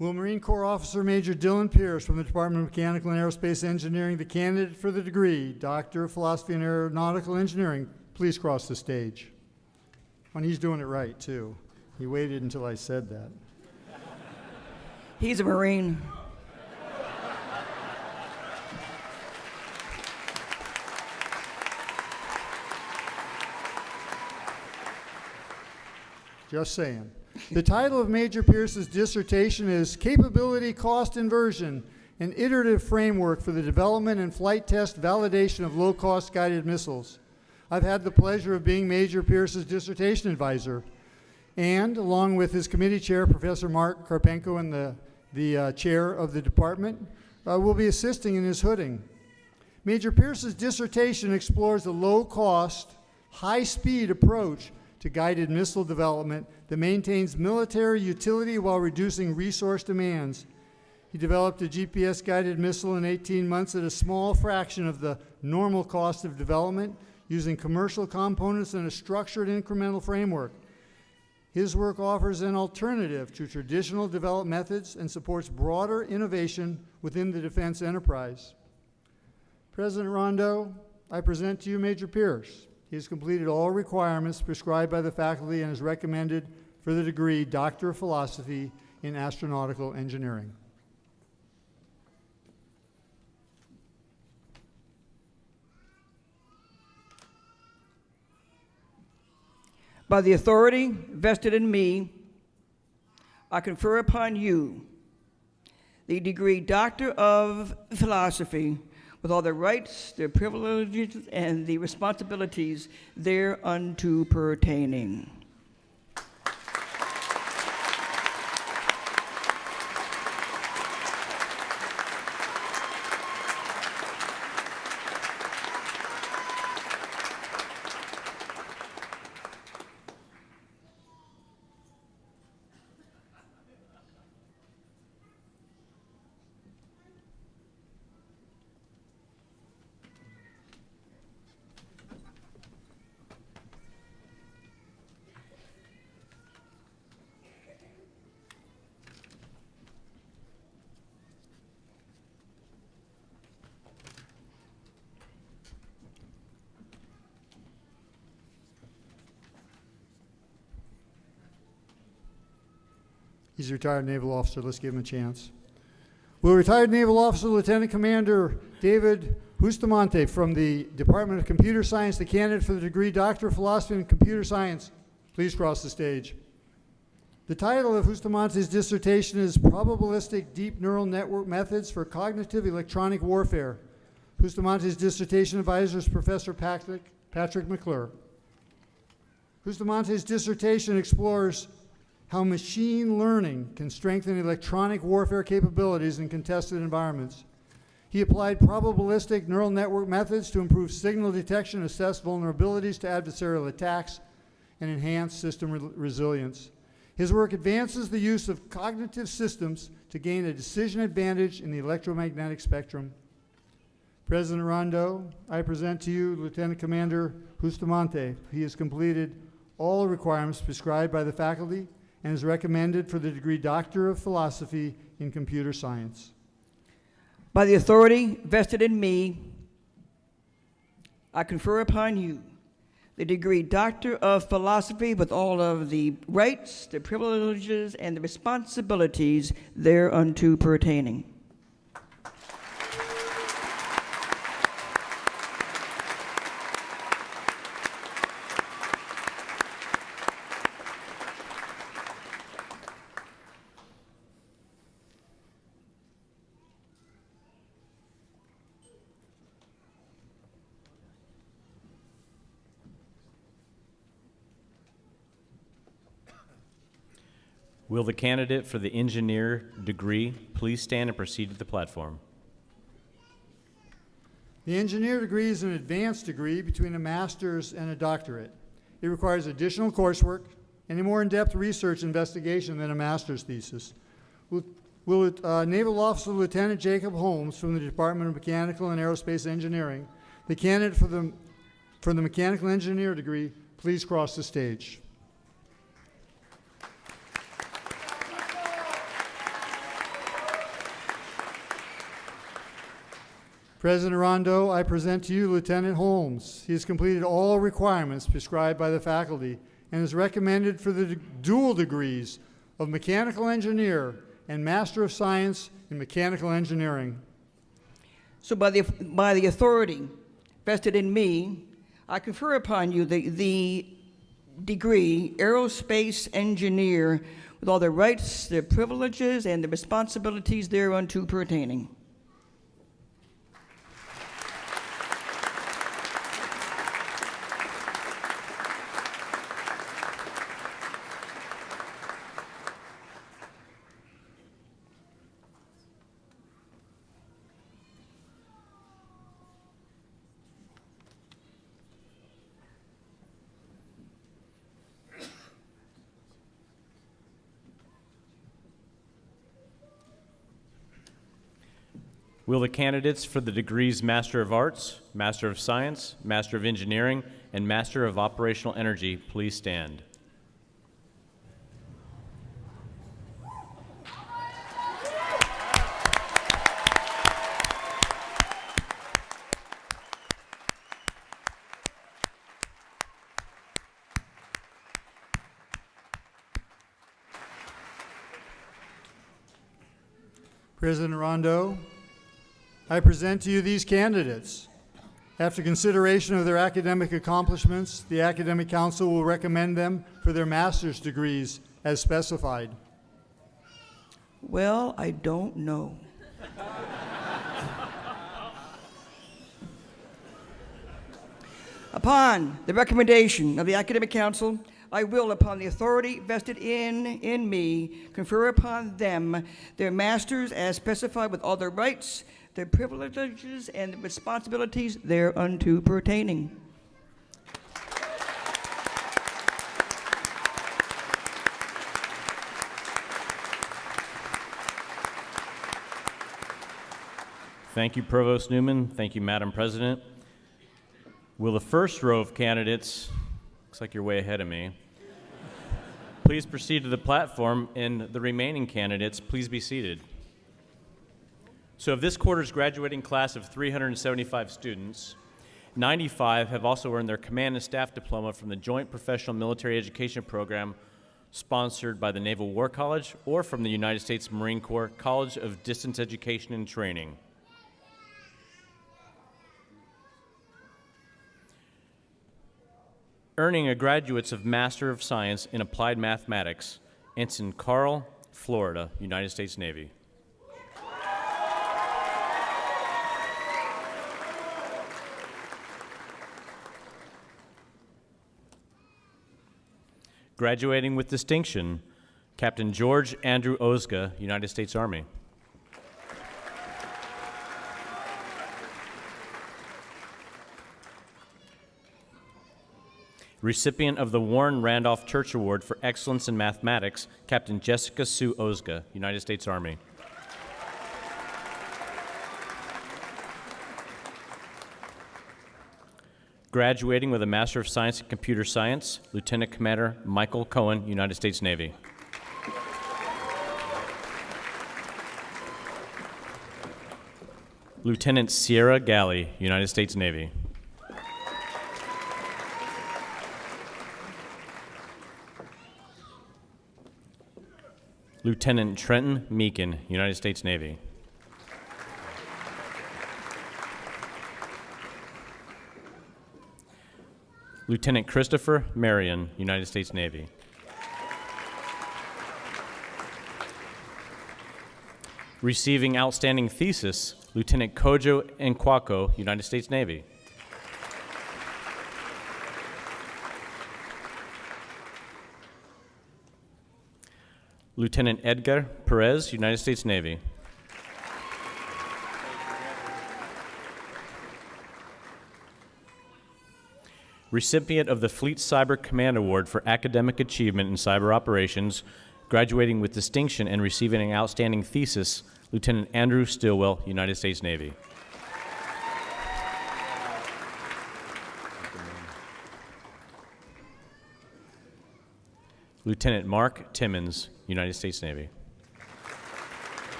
Will Marine Corps Officer Major Dylan Pierce from the Department of Mechanical and Aerospace Engineering, the candidate for the degree, Doctor of Philosophy in Aeronautical Engineering, please cross the stage? And he's doing it right, too. He waited until I said that. He's a Marine. Just saying. The title of Major Pierce's dissertation is Capability Cost Inversion, an iterative framework for the development and flight test validation of low-cost guided missiles. I've had the pleasure of being Major Pierce's dissertation advisor, and along with his committee chair, Professor Mark Karpenko, and the chair of the department, will be assisting in his hooding. Major Pierce's dissertation explores the low-cost, high-speed approach to guided missile development that maintains military utility while reducing resource demands. He developed a GPS-guided missile in 18 months at a small fraction of the normal cost of development, using commercial components and a structured incremental framework. His work offers an alternative to traditional development methods and supports broader innovation within the defense enterprise. President Rondeau, I present to you Major Pierce. He has completed all requirements prescribed by the faculty and is recommended for the degree Doctor of Philosophy in Astronautical Engineering. By the authority vested in me, I confer upon you the degree Doctor of Philosophy with all the rights, the privileges, and the responsibilities thereunto pertaining. He's a retired naval officer. Let's give him a chance. Will retired naval officer Lieutenant Commander David Bustamante from the Department of Computer Science, the candidate for the degree Doctor of Philosophy in Computer Science, please cross the stage. The title of Bustamante's dissertation is Probabilistic Deep Neural Network Methods for Cognitive Electronic Warfare. Bustamante's dissertation advisor is Professor Patrick McClure. Bustamante's dissertation explores how machine learning can strengthen electronic warfare capabilities in contested environments. He applied probabilistic neural network methods to improve signal detection, assess vulnerabilities to adversarial attacks, and enhance system resilience. His work advances the use of cognitive systems to gain a decision advantage in the electromagnetic spectrum. President Rondeau, I present to you Lieutenant Commander Bustamante. He has completed all requirements prescribed by the faculty and is recommended for the degree Doctor of Philosophy in Computer Science. By the authority vested in me, I confer upon you the degree Doctor of Philosophy with all of the rights, the privileges, and the responsibilities thereunto pertaining. Will the candidate for the engineer degree please stand and proceed to the platform? The engineer degree is an advanced degree between a master's and a doctorate. It requires additional coursework and a more in-depth research investigation than a master's thesis. Will Naval Officer Lieutenant Jacob Holmes from the Department of Mechanical and Aerospace Engineering, the candidate for the mechanical engineer degree, please cross the stage. President Rondeau, I present to you Lieutenant Holmes. He has completed all requirements prescribed by the faculty and is recommended for the dual degrees of Mechanical Engineer and Master of Science in Mechanical Engineering. So by the authority vested in me, I confer upon you the degree Aerospace Engineer with all the rights, the privileges, and the responsibilities thereunto pertaining. Will the candidates for the degrees Master of Arts, Master of Science, Master of Engineering, and Master of Operational Energy please stand? President Rondeau, I present to you these candidates. After consideration of their academic accomplishments, the Academic Council will recommend them for their master's degrees as specified. Well, I don't know. Upon the recommendation of the Academic Council, I will, upon the authority vested in me, confer upon them their masters as specified with all their rights, their privileges, and the responsibilities thereunto pertaining. Thank you, Provost Newman. Thank you, Madam President. Will the first row of candidates, looks like you're way ahead of me, please proceed to the platform, and the remaining candidates, please be seated. So of this quarter's graduating class of 375 students, 95 have also earned their Command and Staff Diploma from the Joint Professional Military Education Program sponsored by the Naval War College or from the United States Marine Corps College of Distance Education and Training. Earning a Graduates of Master of Science in Applied Mathematics, Ensign Carl, Florida, United States Navy. Graduating with distinction, Captain George Andrew Ozga, United States Army. Recipient of the Warren Randolph Church Award for Excellence in Mathematics, Captain Jessica Sue Ozga, United States Army. Graduating with a Master of Science in Computer Science, Lieutenant Commander Michael Cohen, United States Navy. Lieutenant Sierra Galley, United States Navy. Lieutenant Trenton Meekin, United States Navy. Lieutenant Christopher Marion, United States Navy. Receiving Outstanding Thesis, Lieutenant Kojo Nkwako, United States Navy. Lieutenant Edgar Perez, United States Navy. Recipient of the Fleet Cyber Command Award for Academic Achievement in Cyber Operations, graduating with distinction and receiving an outstanding thesis, Lieutenant Andrew Stilwell, United States Navy. Lieutenant Mark Timmons, United States Navy.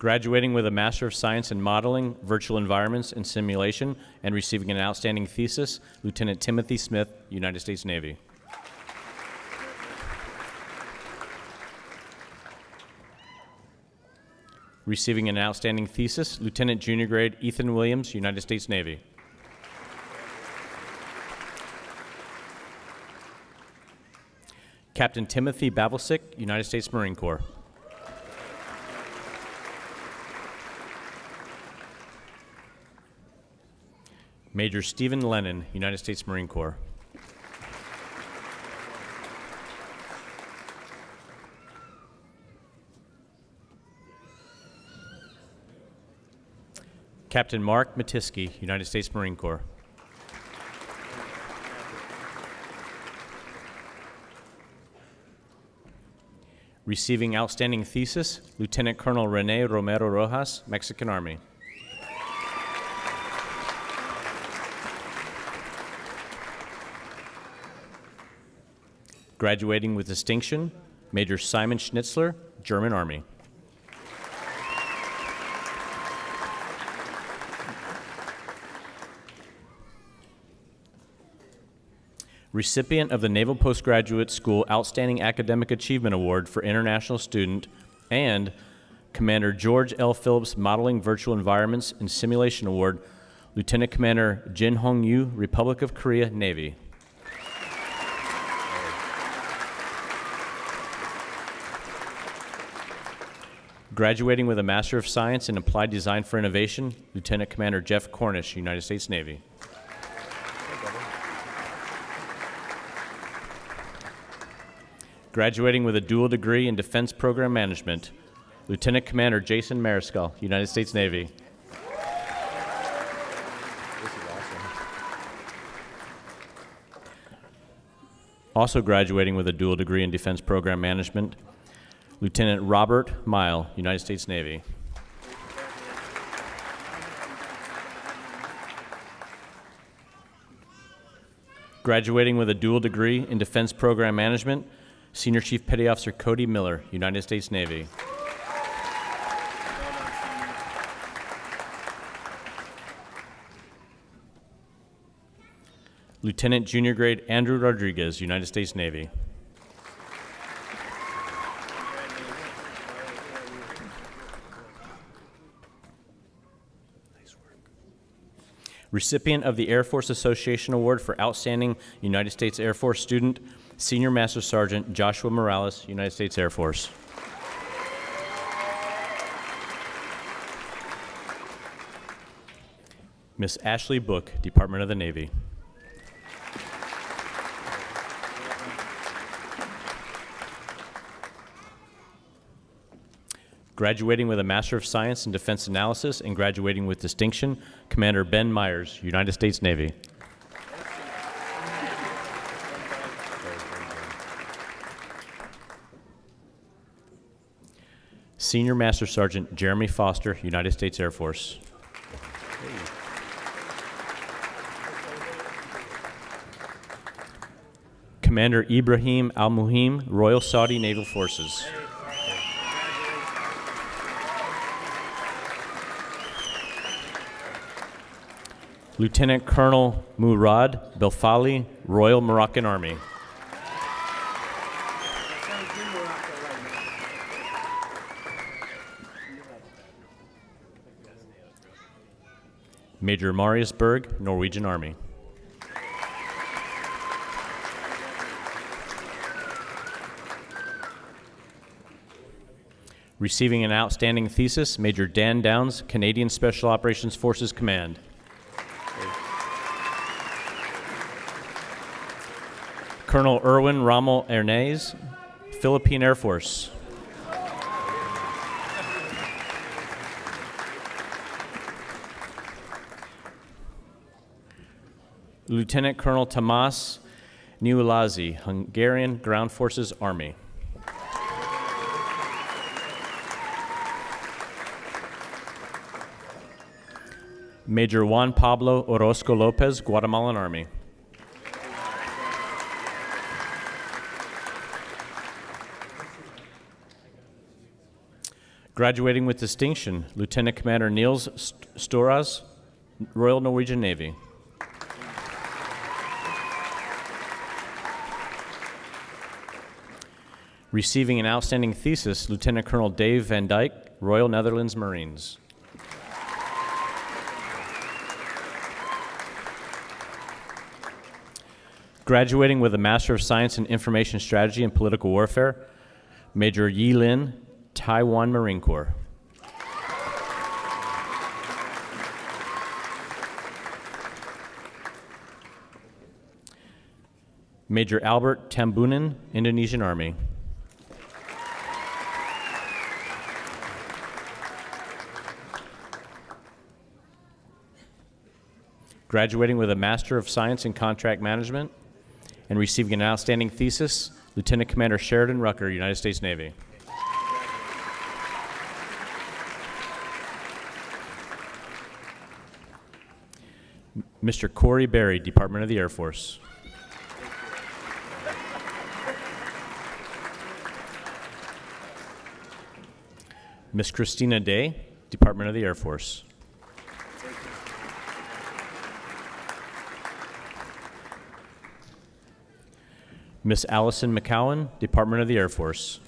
Graduating with a Master of Science in Modeling, Virtual Environments, and Simulation, and receiving an outstanding thesis, Lieutenant Timothy Smith, United States Navy. Receiving an outstanding thesis, Lieutenant Junior Grade Ethan Williams, United States Navy. Captain Timothy Bavelsick, United States Marine Corps. Major Stephen Lennon, United States Marine Corps. Captain Mark Matiski, United States Marine Corps. Receiving outstanding thesis, Lieutenant Colonel Rene Romero Rojas, Mexican Army. Graduating with distinction, Major Simon Schnitzler, German Army. Recipient of the Naval Postgraduate School Outstanding Academic Achievement Award for International Student, and Commander George L. Phillips Modeling Virtual Environments and Simulation Award, Lieutenant Commander Jin Hong Yu, Republic of Korea, Navy. Graduating with a Master of Science in Applied Design for Innovation, Lieutenant Commander Jeff Cornish, United States Navy. Graduating with a dual degree in Defense Program Management, Lieutenant Commander Jason Mariscal, United States Navy. Also graduating with a dual degree in Defense Program Management, Lieutenant Robert Mile, United States Navy. Graduating with a dual degree in Defense Program Management, Senior Chief Petty Officer Cody Miller, United States Navy. Lieutenant Junior Grade Andrew Rodriguez, United States Navy. Recipient of the Air Force Association Award for Outstanding United States Air Force Student, Senior Master Sergeant Joshua Morales, United States Air Force. Miss Ashley Book, Department of the Navy. Graduating with a Master of Science in Defense Analysis and graduating with distinction, Commander Ben Myers, United States Navy. Senior Master Sergeant Jeremy Foster, United States Air Force. Commander Ibrahim Al-Muhim, Royal Saudi Naval Forces. Lieutenant Colonel Murad Belfali, Royal Moroccan Army. Major Marius Berg, Norwegian Army. Receiving an outstanding thesis, Major Dan Downs, Canadian Special Operations Forces Command. Colonel Erwin Rommel Ernez, Philippine Air Force. Lieutenant Colonel Tamas Niulazi, Hungarian Ground Forces Army. Major Juan Pablo Orozco Lopez, Guatemalan Army. Graduating with distinction, Lieutenant Commander Niels Storas, Royal Norwegian Navy. Receiving an outstanding thesis, Lieutenant Colonel Dave Van Dyke, Royal Netherlands Marines. Graduating with a Master of Science in Information Strategy and Political Warfare, Major Yi Lin, Taiwan Marine Corps. Major Albert Tambunan, Indonesian Army. Graduating with a Master of Science in Contract Management and receiving an outstanding thesis, Lieutenant Commander Sheridan Rucker, United States Navy. Mr. Corey Berry, Department of the Air Force. Miss Christina Day, Department of the Air Force. Miss Allison McCowan, Department of the Air Force.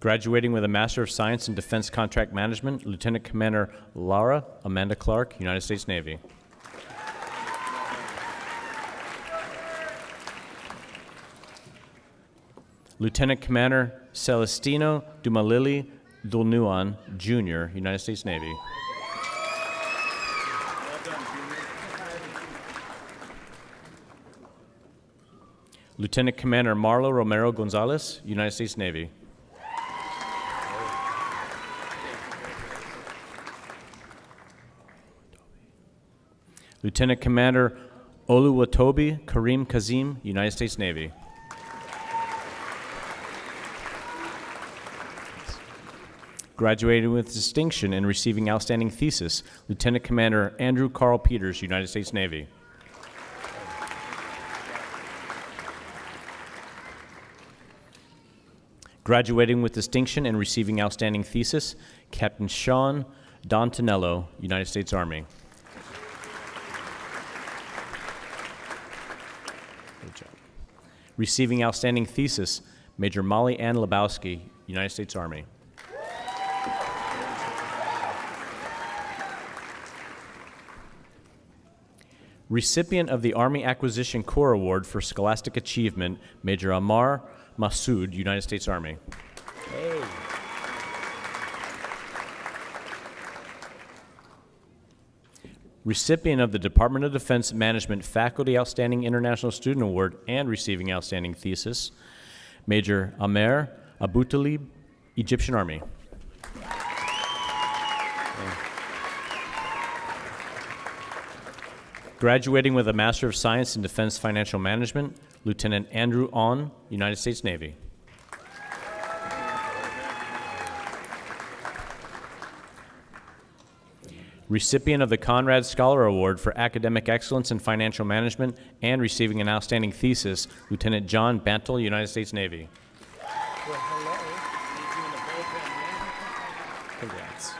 Graduating with a Master of Science in Defense Contract Management, Lieutenant Commander Laura Amanda Clark, United States Navy. Lieutenant Commander Celestino Dumalili Dulnuan, Jr., United States Navy. Lieutenant Commander Marlo Romero Gonzalez, United States Navy. Lieutenant Commander Oluwatobi Karim Kazim, United States Navy. Graduating with distinction and receiving outstanding thesis, Lieutenant Commander Andrew Carl Peters, United States Navy. Graduating with distinction and receiving outstanding thesis, Captain Sean Dontanello, United States Army. Good job. Receiving outstanding thesis, Major Molly Ann Lebowski, United States Army. Recipient of the Army Acquisition Corps Award for Scholastic Achievement, Major Ammar Massoud, United States Army. Hey. Recipient of the Department of Defense Management Faculty Outstanding International Student Award and receiving outstanding thesis, Major Amer Abutalib, Egyptian Army. Graduating with a Master of Science in Defense Financial Management, Lieutenant Andrew On, United States Navy. Recipient of the Conrad Scholar Award for Academic Excellence in Financial Management and receiving an outstanding thesis, Lieutenant John Bantle, United States Navy. Well, hello. Congrats.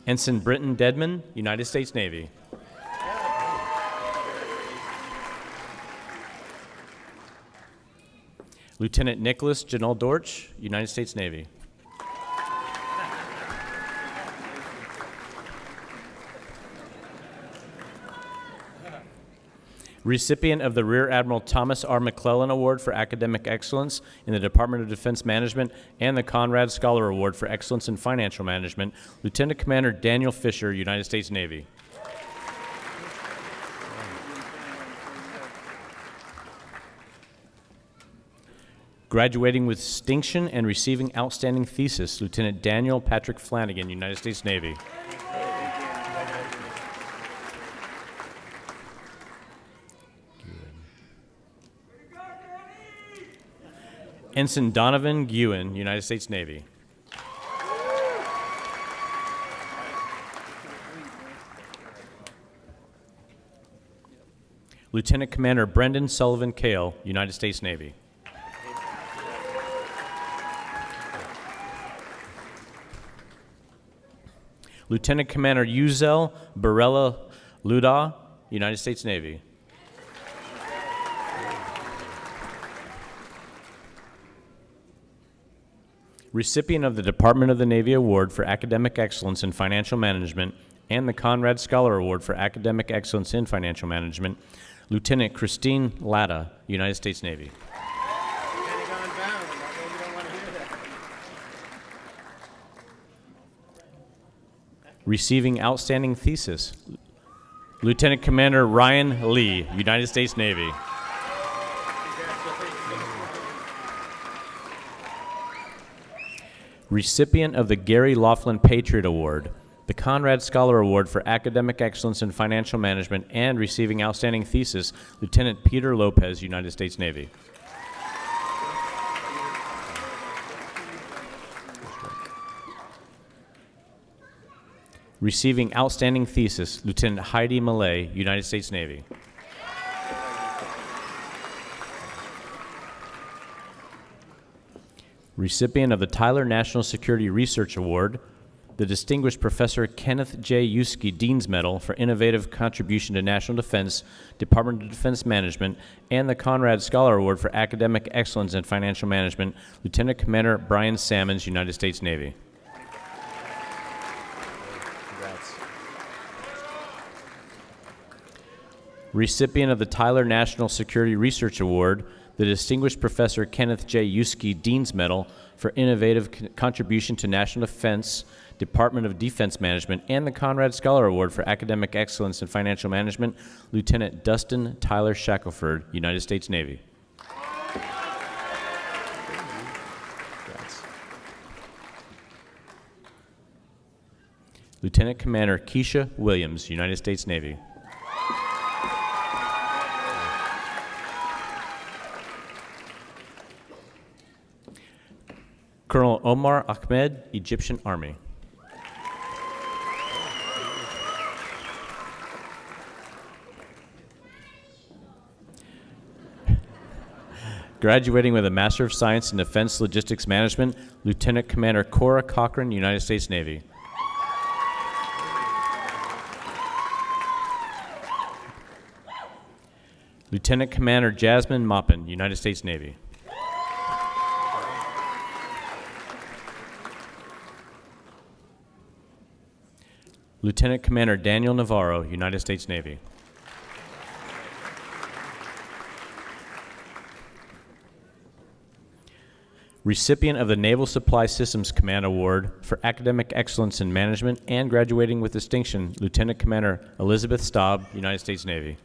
Ensign Britton Dedman, United States Navy. Lieutenant Nicholas Janelle Dortch, United States Navy. Recipient of the Rear Admiral Thomas R. McClellan Award for Academic Excellence in the Department of Defense Management and the Conrad Scholar Award for Excellence in Financial Management, Lieutenant Commander Daniel Fisher, United States Navy. Graduating with distinction and receiving outstanding thesis, Lieutenant Daniel Patrick Flanagan, United States Navy. Ensign Donovan Guin, United States Navy. Lieutenant Commander Brendan Sullivan Cale, United States Navy. Lieutenant Commander Yuzel Barella Luda, United States Navy. Recipient of the Department of the Navy Award for Academic Excellence in Financial Management and the Conrad Scholar Award for Academic Excellence in Financial Management, Lieutenant Christine Latta, United States Navy. Receiving Outstanding Thesis, Lieutenant Commander Ryan Lee, United States Navy. Recipient of the Gary Laughlin Patriot Award, the Conrad Scholar Award for Academic Excellence in Financial Management, and receiving Outstanding Thesis, Lieutenant Peter Lopez, United States Navy. Receiving Outstanding Thesis, Lieutenant Heidi Millay, United States Navy. Recipient of the Tyler National Security Research Award, the Distinguished Professor Kenneth J. Yuski Dean's Medal for Innovative Contribution to National Defense, Department of Defense Management, and the Conrad Scholar Award for Academic Excellence in Financial Management, Lieutenant Commander Brian Sammons, United States Navy. Recipient of the Tyler National Security Research Award, the Distinguished Professor Kenneth J. Yuski Dean's Medal for Innovative Contribution to National Defense, Department of Defense Management, and the Conrad Scholar Award for Academic Excellence in Financial Management, Lieutenant Dustin Tyler Shackelford, United States Navy. Lieutenant Commander Keisha Williams, United States Navy. Colonel Omar Ahmed, Egyptian Army. Graduating with a Master of Science in Defense Logistics Management, Lieutenant Commander Cora Cochran, United States Navy. Lieutenant Commander Jasmine Maupin, United States Navy. Lieutenant Commander Daniel Navarro, United States Navy. Recipient of the Naval Supply Systems Command Award for Academic Excellence in Management and graduating with distinction, Lieutenant Commander Elizabeth Staub, United States Navy.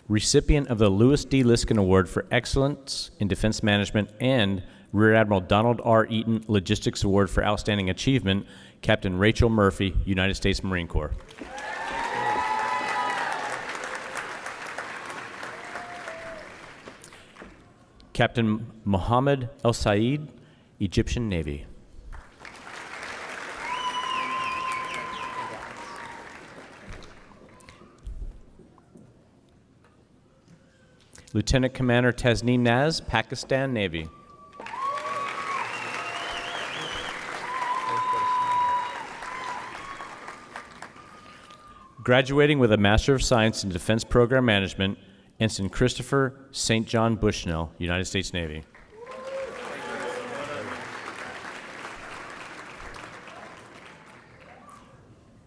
Recipient of the Louis D. Liskin Award for Excellence in Defense Management and Rear Admiral Donald R. Eaton Logistics Award for Outstanding Achievement, Captain Rachel Murphy, United States Marine Corps. Captain Mohammed El Said, Egyptian Navy. Lieutenant Commander Tasneem Naz, Pakistan Navy. Graduating with a Master of Science in Defense Program Management, Ensign Christopher St. John Bushnell, United States Navy.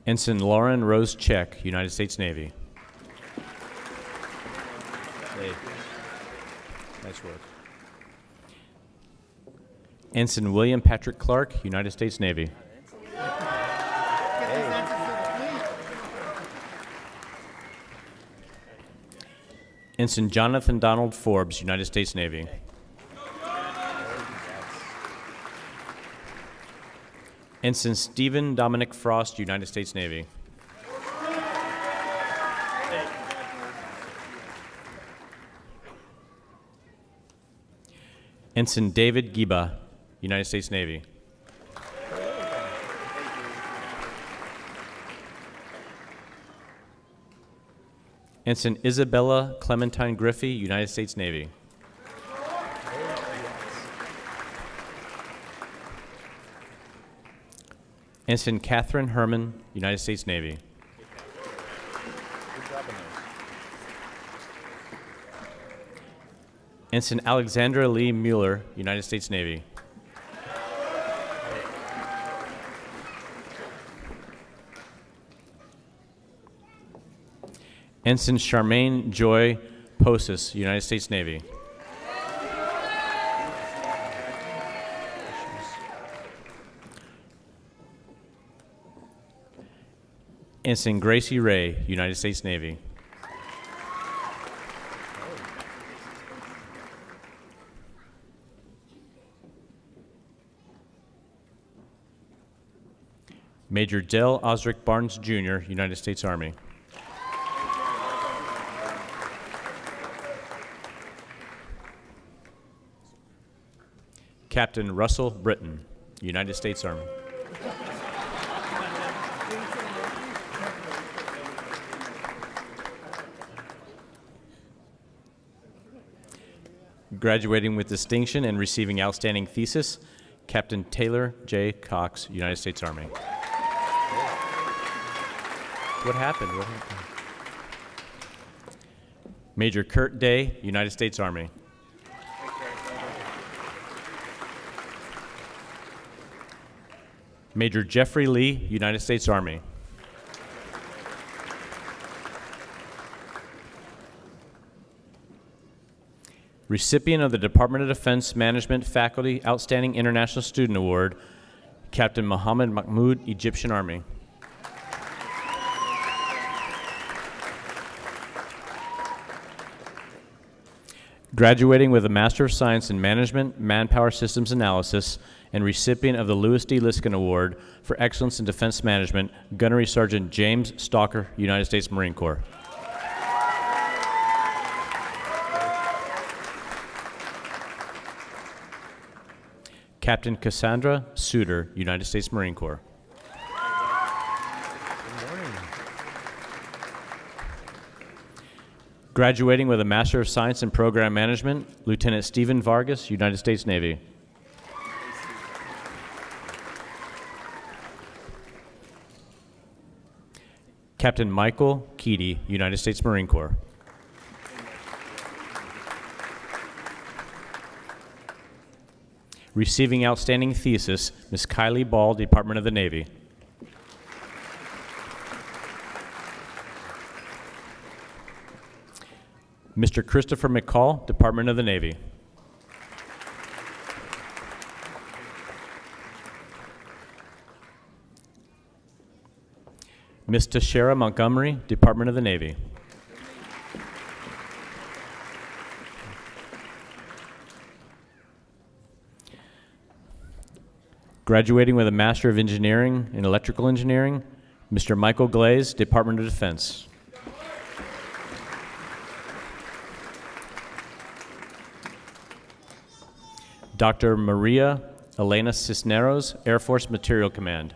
Ensign Lauren Rose Check, United States Navy. Hey. Nice work. Ensign William Patrick Clark, United States Navy. Ensign Jonathan Donald Forbes, United States Navy. Ensign Stephen Dominic Frost, United States Navy. Ensign David Giba, United States Navy. Ensign Isabella Clementine Griffey, United States Navy. Ensign Catherine Herman, United States Navy. Ensign Alexandra Lee Mueller, United States Navy. Ensign Charmaine Joy Posis, United States Navy. Ensign Gracie Ray, United States Navy. Major Dell Osric Barnes, Jr., United States Army. Captain Russell Britton, United States Army. Graduating with distinction and receiving outstanding thesis, Captain Taylor J. Cox, United States Army. What happened? What happened? Major Kurt Day, United States Army. Major Jeffrey Lee, United States Army. Recipient of the Department of Defense Management Faculty Outstanding International Student Award, Captain Mohammed Mahmoud, Egyptian Army. Graduating with a Master of Science in Management, Manpower Systems Analysis, and recipient of the Louis D. Liskin Award for Excellence in Defense Management, Gunnery Sergeant James Stalker, United States Marine Corps. Captain Cassandra Suter, United States Marine Corps. Graduating with a Master of Science in Program Management, Lieutenant Stephen Vargas, United States Navy. Captain Michael Keedy, United States Marine Corps. Receiving outstanding thesis, Ms. Kylie Ball, Department of the Navy. Mr. Christopher McCall, Department of the Navy. Ms. Tashera Montgomery, Department of the Navy. Graduating with a Master of Engineering in Electrical Engineering, Mr. Michael Glaze, Department of Defense. Dr. Maria Elena Cisneros, Air Force Material Command.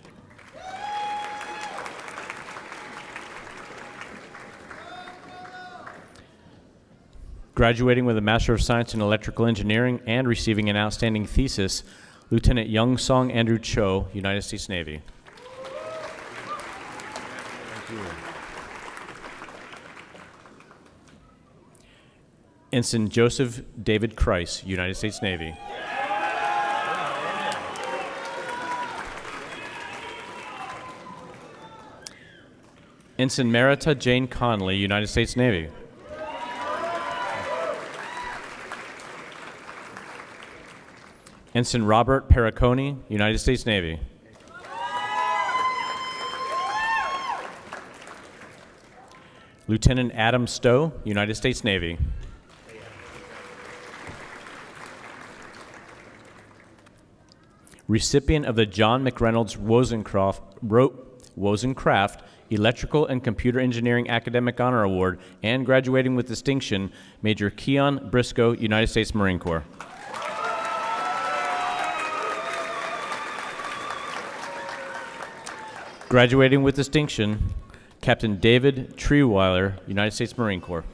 Graduating with a Master of Science in Electrical Engineering and receiving an outstanding thesis, Lieutenant Young Song Andrew Cho, United States Navy. Thank you. Ensign Joseph David Christ, United States Navy. Ensign Merita Jane Conley, United States Navy. Ensign Robert Perricone, United States Navy. Lieutenant Adam Stowe, United States Navy. Recipient of the John McReynolds Wozencraft Electrical and Computer Engineering Academic Honor Award and graduating with distinction, Major Keon Briscoe, United States Marine Corps. Graduating with distinction, Captain David Treeweiler, United States Marine Corps.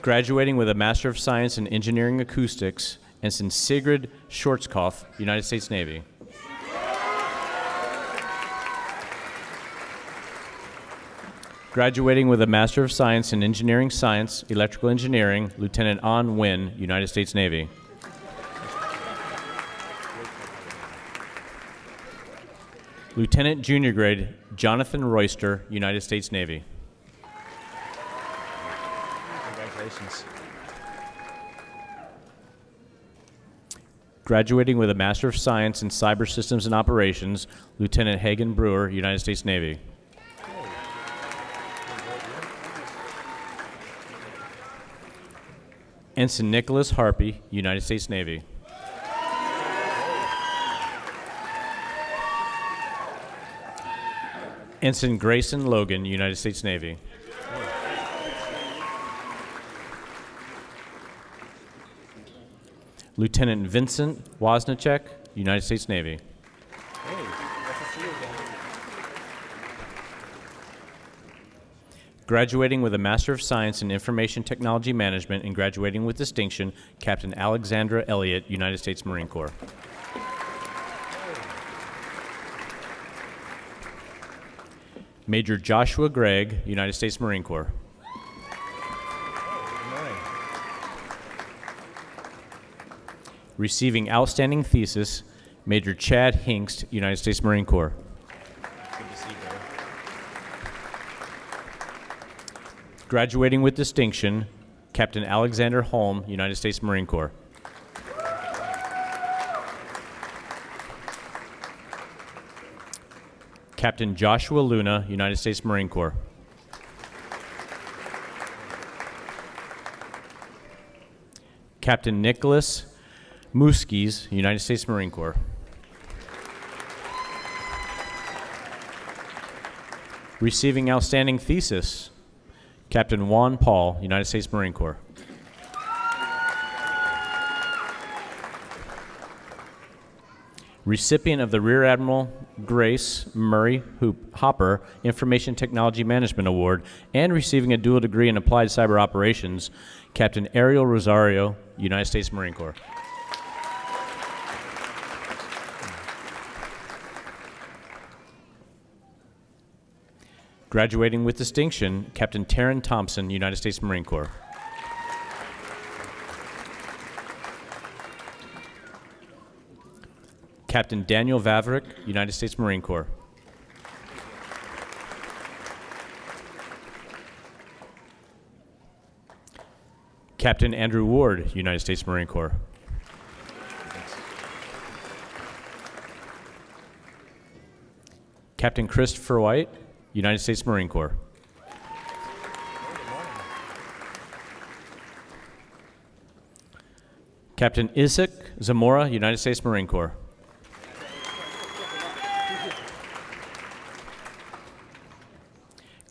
Graduating with a Master of Science in Engineering Acoustics, Ensign Sigrid Schwarzkopf, United States Navy. Graduating with a Master of Science in Engineering Science, Electrical Engineering, Lieutenant An Nguyen, United States Navy. Lieutenant Junior Grade Jonathan Royster, United States Navy. Congratulations. Graduating with a Master of Science in Cyber Systems and Operations, Lieutenant Hagen Brewer, United States Navy. Ensign Nicholas Harpy, United States Navy. Ensign Grayson Logan, United States Navy. Lieutenant Vincent Wozniacek, United States Navy. Hey, nice to see you again. Graduating with a Master of Science in Information Technology Management and graduating with distinction, Captain Alexandra Elliott, United States Marine Corps. Major Joshua Gregg, United States Marine Corps. Good morning. Receiving Outstanding Thesis, Major Chad Hinkst, United States Marine Corps. Good to see you, brother. Graduating with distinction, Captain Alexander Holm, United States Marine Corps. Captain Joshua Luna, United States Marine Corps. Captain Nicholas Muskies, United States Marine Corps. Receiving Outstanding Thesis, Captain Juan Paul, United States Marine Corps. Recipient of the Rear Admiral Grace Murray Hopper Information Technology Management Award and receiving a dual degree in Applied Cyber Operations, Captain Ariel Rosario, United States Marine Corps. Graduating with distinction, Captain Taryn Thompson, United States Marine Corps. Captain Daniel Vavrick, United States Marine Corps. Captain Andrew Ward, United States Marine Corps. Captain Christopher White, United States Marine Corps. Captain Isaac Zamora, United States Marine Corps.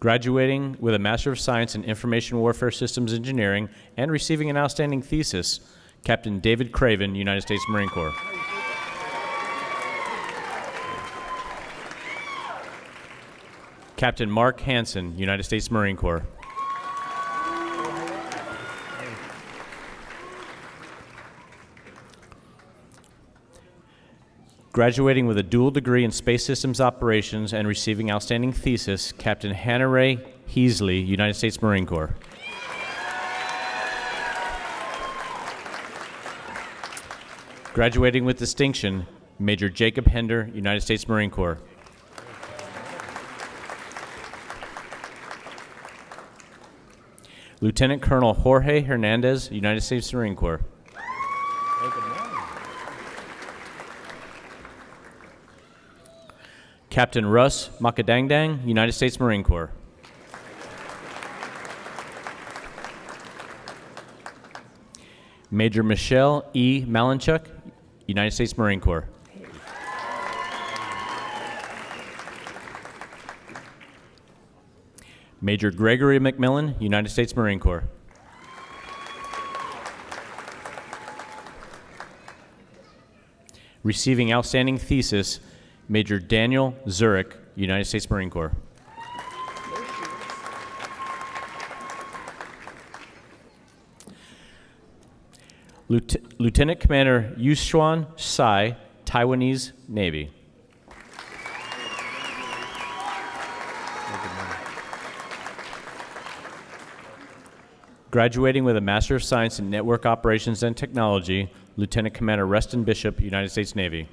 Graduating with a Master of Science in Information Warfare Systems Engineering and receiving an outstanding thesis, Captain David Craven, United States Marine Corps. Captain Mark Hansen, United States Marine Corps. Graduating with a dual degree in Space Systems Operations and receiving outstanding thesis, Captain Hannah Ray Heasley, United States Marine Corps. Graduating with distinction, Major Jacob Hender, United States Marine Corps. Lieutenant Colonel Jorge Hernandez, United States Marine Corps. Hey, good morning. Captain Russ Makadangdang, United States Marine Corps. Major Michelle E. Malinchuk, United States Marine Corps. Major Gregory McMillan, United States Marine Corps. Receiving outstanding thesis, Major Daniel Zurich, United States Marine Corps. Lieutenant Commander Yusuan Sai, Taiwanese Navy. Graduating with a Master of Science in Network Operations and Technology, Lieutenant Commander Reston Bishop, United States Navy.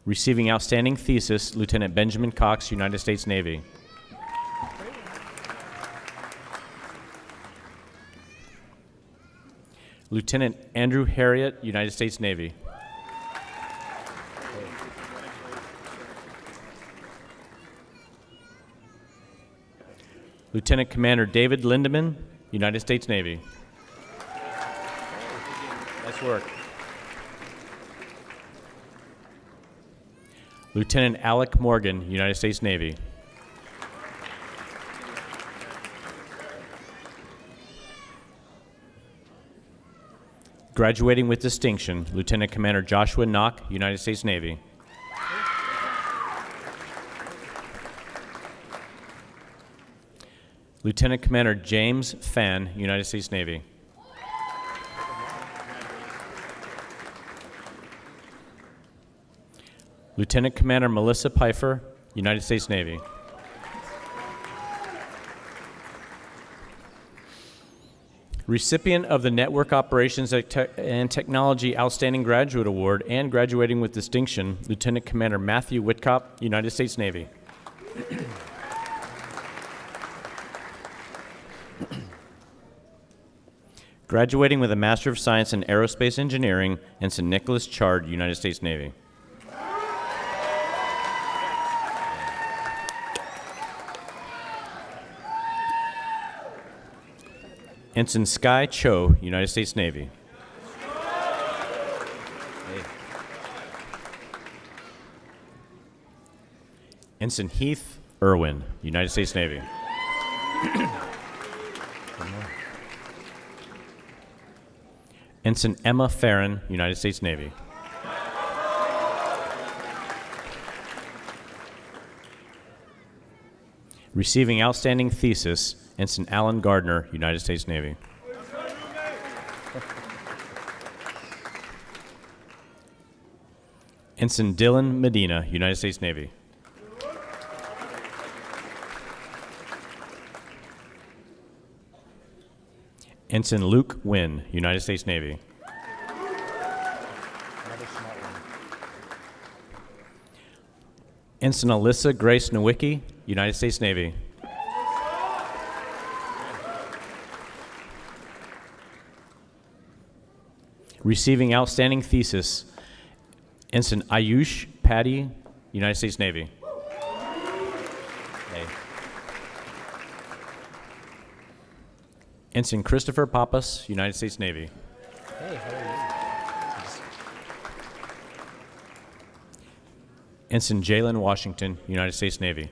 Receiving outstanding thesis, Lieutenant Benjamin Cox, United States Navy. Lieutenant Andrew Harriott, United States Navy. Lieutenant Commander David Lindeman, United States Navy. Nice work. Lieutenant Alec Morgan, United States Navy. Graduating with distinction, Lieutenant Commander Joshua Knock, United States Navy. Lieutenant Commander James Fan, United States Navy. Lieutenant Commander Melissa Pfeiffer, United States Navy. Recipient of the Network Operations and Technology Outstanding Graduate Award and graduating with distinction, Lieutenant Commander Matthew Whitcop, United States Navy. Graduating with a Master of Science in Aerospace Engineering, Ensign Nicholas Chard, United States Navy. Ensign Sky Cho, United States Navy. Ensign Heath Irwin, United States Navy. Ensign Emma Farron, United States Navy. Receiving outstanding thesis, Ensign Alan Gardner, United States Navy. Ensign Dylan Medina, United States Navy. Ensign Luke Wynn, United States Navy. Ensign Alyssa Grace Nowicki, United States Navy. Receiving outstanding thesis, Ensign Ayush Patty, United States Navy. Hey. Ensign Christopher Pappas, United States Navy. Hey, how are you? Ensign Jalen Washington, United States Navy.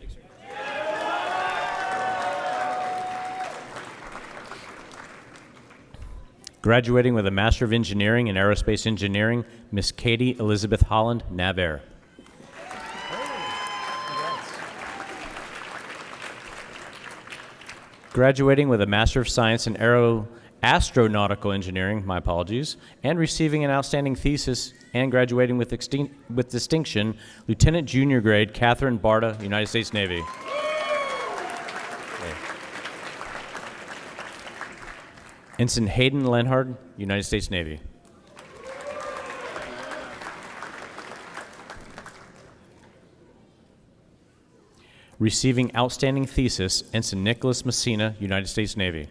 Graduating with a Master of Engineering in Aerospace Engineering, Miss Katie Elizabeth Holland, NavAir. Graduating with a Master of Science in Astronautical Engineering, my apologies, and receiving an outstanding thesis and graduating with distinction, Lieutenant Junior Grade Catherine Barta, United States Navy. Ensign Hayden Lenhard, United States Navy. Receiving outstanding thesis, Ensign Nicholas Messina, United States Navy.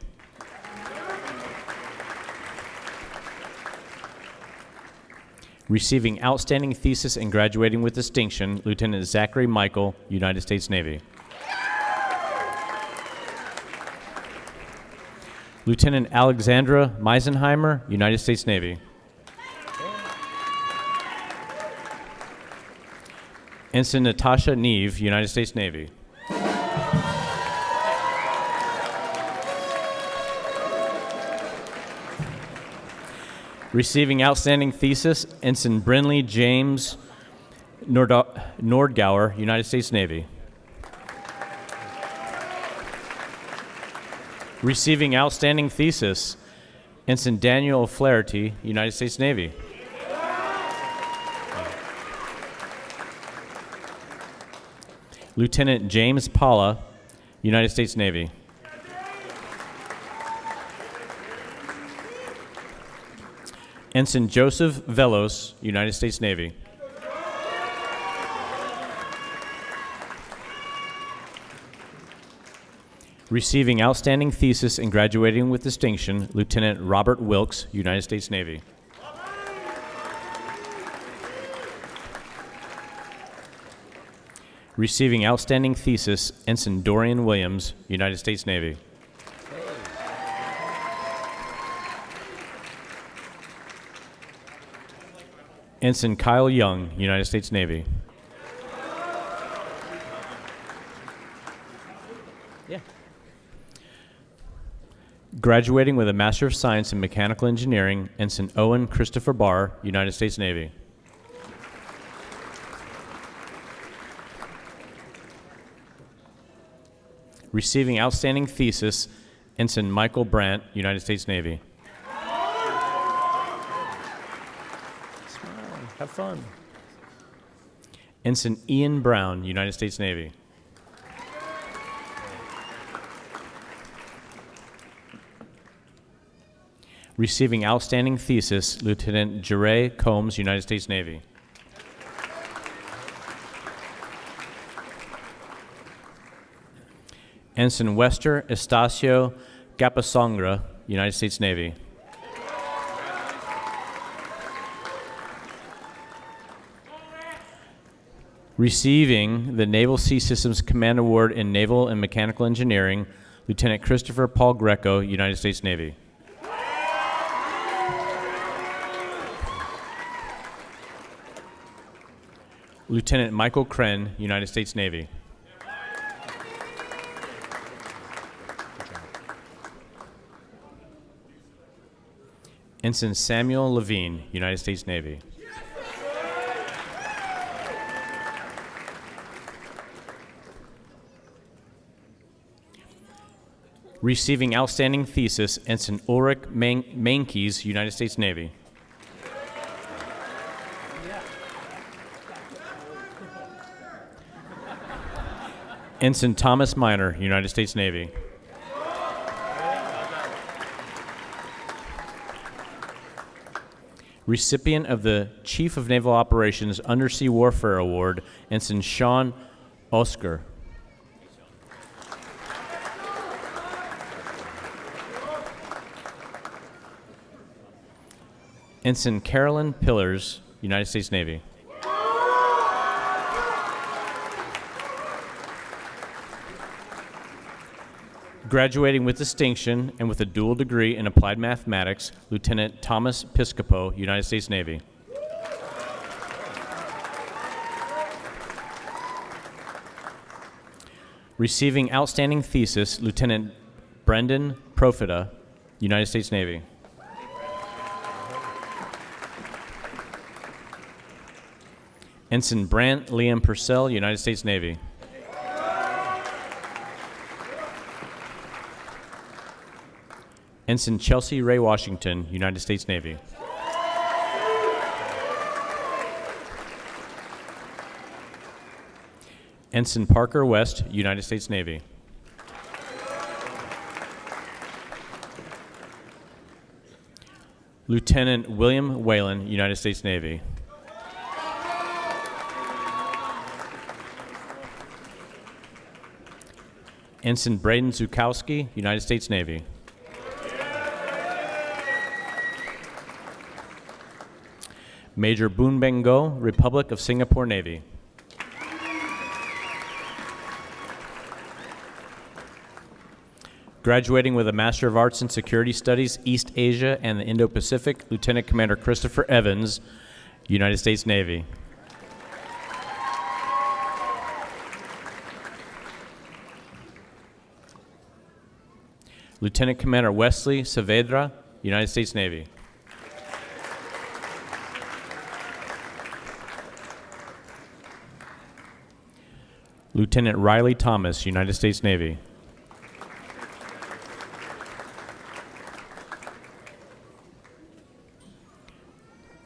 Receiving outstanding thesis and graduating with distinction, Lieutenant Zachary Michael, United States Navy. Lieutenant Alexandra Meisenheimer, United States Navy. Ensign Natasha Neve, United States Navy. Receiving outstanding thesis, Ensign Brinley James Nordgauer, United States Navy. Receiving outstanding thesis, Ensign Daniel Flaherty, United States Navy. Lieutenant James Paula, United States Navy. Ensign Joseph Velos, United States Navy. Receiving outstanding thesis and graduating with distinction, Lieutenant Robert Wilkes, United States Navy. Receiving outstanding thesis, Ensign Dorian Williams, United States Navy. Ensign Kyle Young, United States Navy. Yeah. Graduating with a Master of Science in Mechanical Engineering, Ensign Owen Christopher Barr, United States Navy. Receiving outstanding thesis, Ensign Michael Brandt, United States Navy. Smile, have fun. Ensign Ian Brown, United States Navy. Receiving outstanding thesis, Lieutenant Jeray Combs, United States Navy. Ensign Wester Estacio Capasongra, United States Navy. Receiving the Naval Sea Systems Command Award in Naval and Mechanical Engineering, Lieutenant Christopher Paul Greco, United States Navy. Lieutenant Michael Kren, United States Navy. Ensign Samuel Levine, United States Navy. Receiving outstanding thesis, Ensign Ulrich Mainkeys, United States Navy. Ensign Thomas Miner, United States Navy. Recipient of the Chief of Naval Operations Undersea Warfare Award, Ensign Sean Oscar. Ensign Carolyn Pillars, United States Navy. Graduating with distinction and with a dual degree in applied mathematics, Lieutenant Thomas Piscopo, United States Navy. Receiving outstanding thesis, Lieutenant Brendan Profita, United States Navy. Ensign Brant Liam Purcell, United States Navy. Ensign Chelsea Ray Washington, United States Navy. Ensign Parker West, United States Navy. Lieutenant William Whalen, United States Navy. Ensign Braden Zukowski, United States Navy. Major Boon Bengo, Republic of Singapore Navy. Graduating with a Master of Arts in Security Studies, East Asia and the Indo-Pacific, Lieutenant Commander Christopher Evans, United States Navy. Lieutenant Commander Wesley Saavedra, United States Navy. Lieutenant Riley Thomas, United States Navy.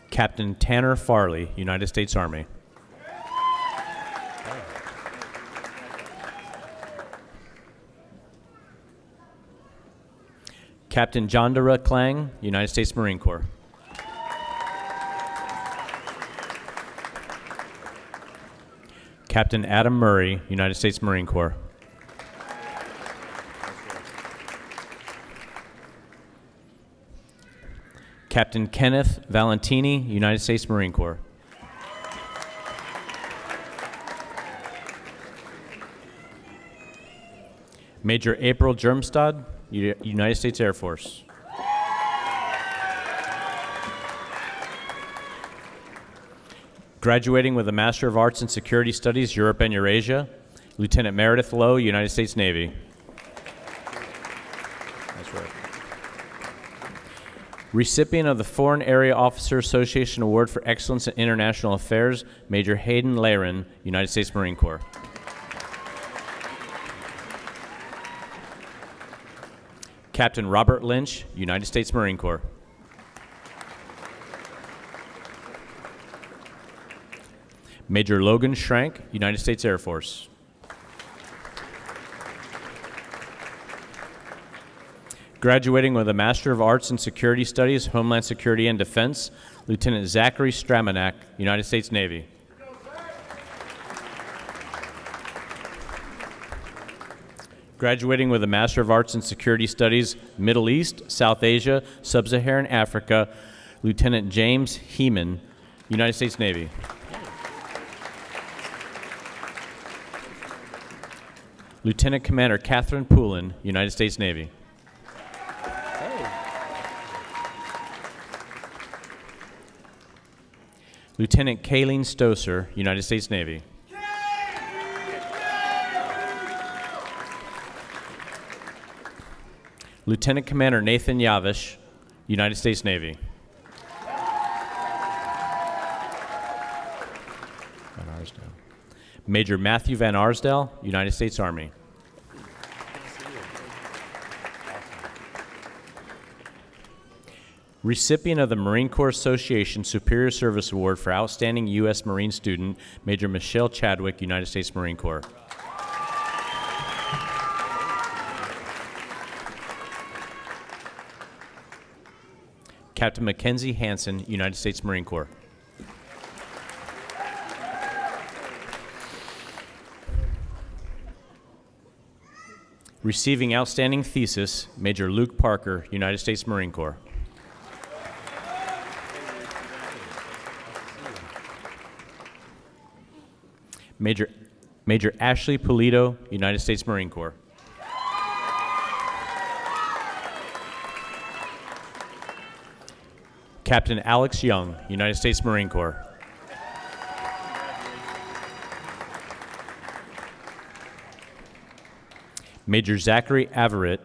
Captain Tanner Farley, United States Army. Captain Jandara Klang, United States Marine Corps. Captain Adam Murray, United States Marine Corps. Captain Kenneth Valentini, United States Marine Corps. Major April Germstad, United States Air Force. Graduating with a Master of Arts in Security Studies, Europe and Eurasia, Lieutenant Meredith Lowe, United States Navy. That's right. Recipient of the Foreign Area Officer Association Award for Excellence in International Affairs, Major Hayden Laren, United States Marine Corps. Captain Robert Lynch, United States Marine Corps. Major Logan Schrank, United States Air Force. Graduating with a Master of Arts in Security Studies, Homeland Security and Defense, Lieutenant Zachary Stramanak, United States Navy. Graduating with a Master of Arts in Security Studies, Middle East, South Asia, Sub-Saharan Africa, Lieutenant James Heeman, United States Navy. Lieutenant Commander Catherine Poulin, United States Navy. Lieutenant Kayleen Stoser, United States Navy. Lieutenant Commander Nathan Yavish, United States Navy. Van Arsdale. Major Matthew Van Arsdale, United States Army. Recipient of the Marine Corps Association Superior Service Award for Outstanding U.S. Marine Student, Major Michelle Chadwick, United States Marine Corps. Captain Mackenzie Hansen, United States Marine Corps. Receiving Outstanding Thesis, Major Luke Parker, United States Marine Corps. Major Ashley Pulido, United States Marine Corps. Captain Alex Young, United States Marine Corps. Major Zachary Averitt,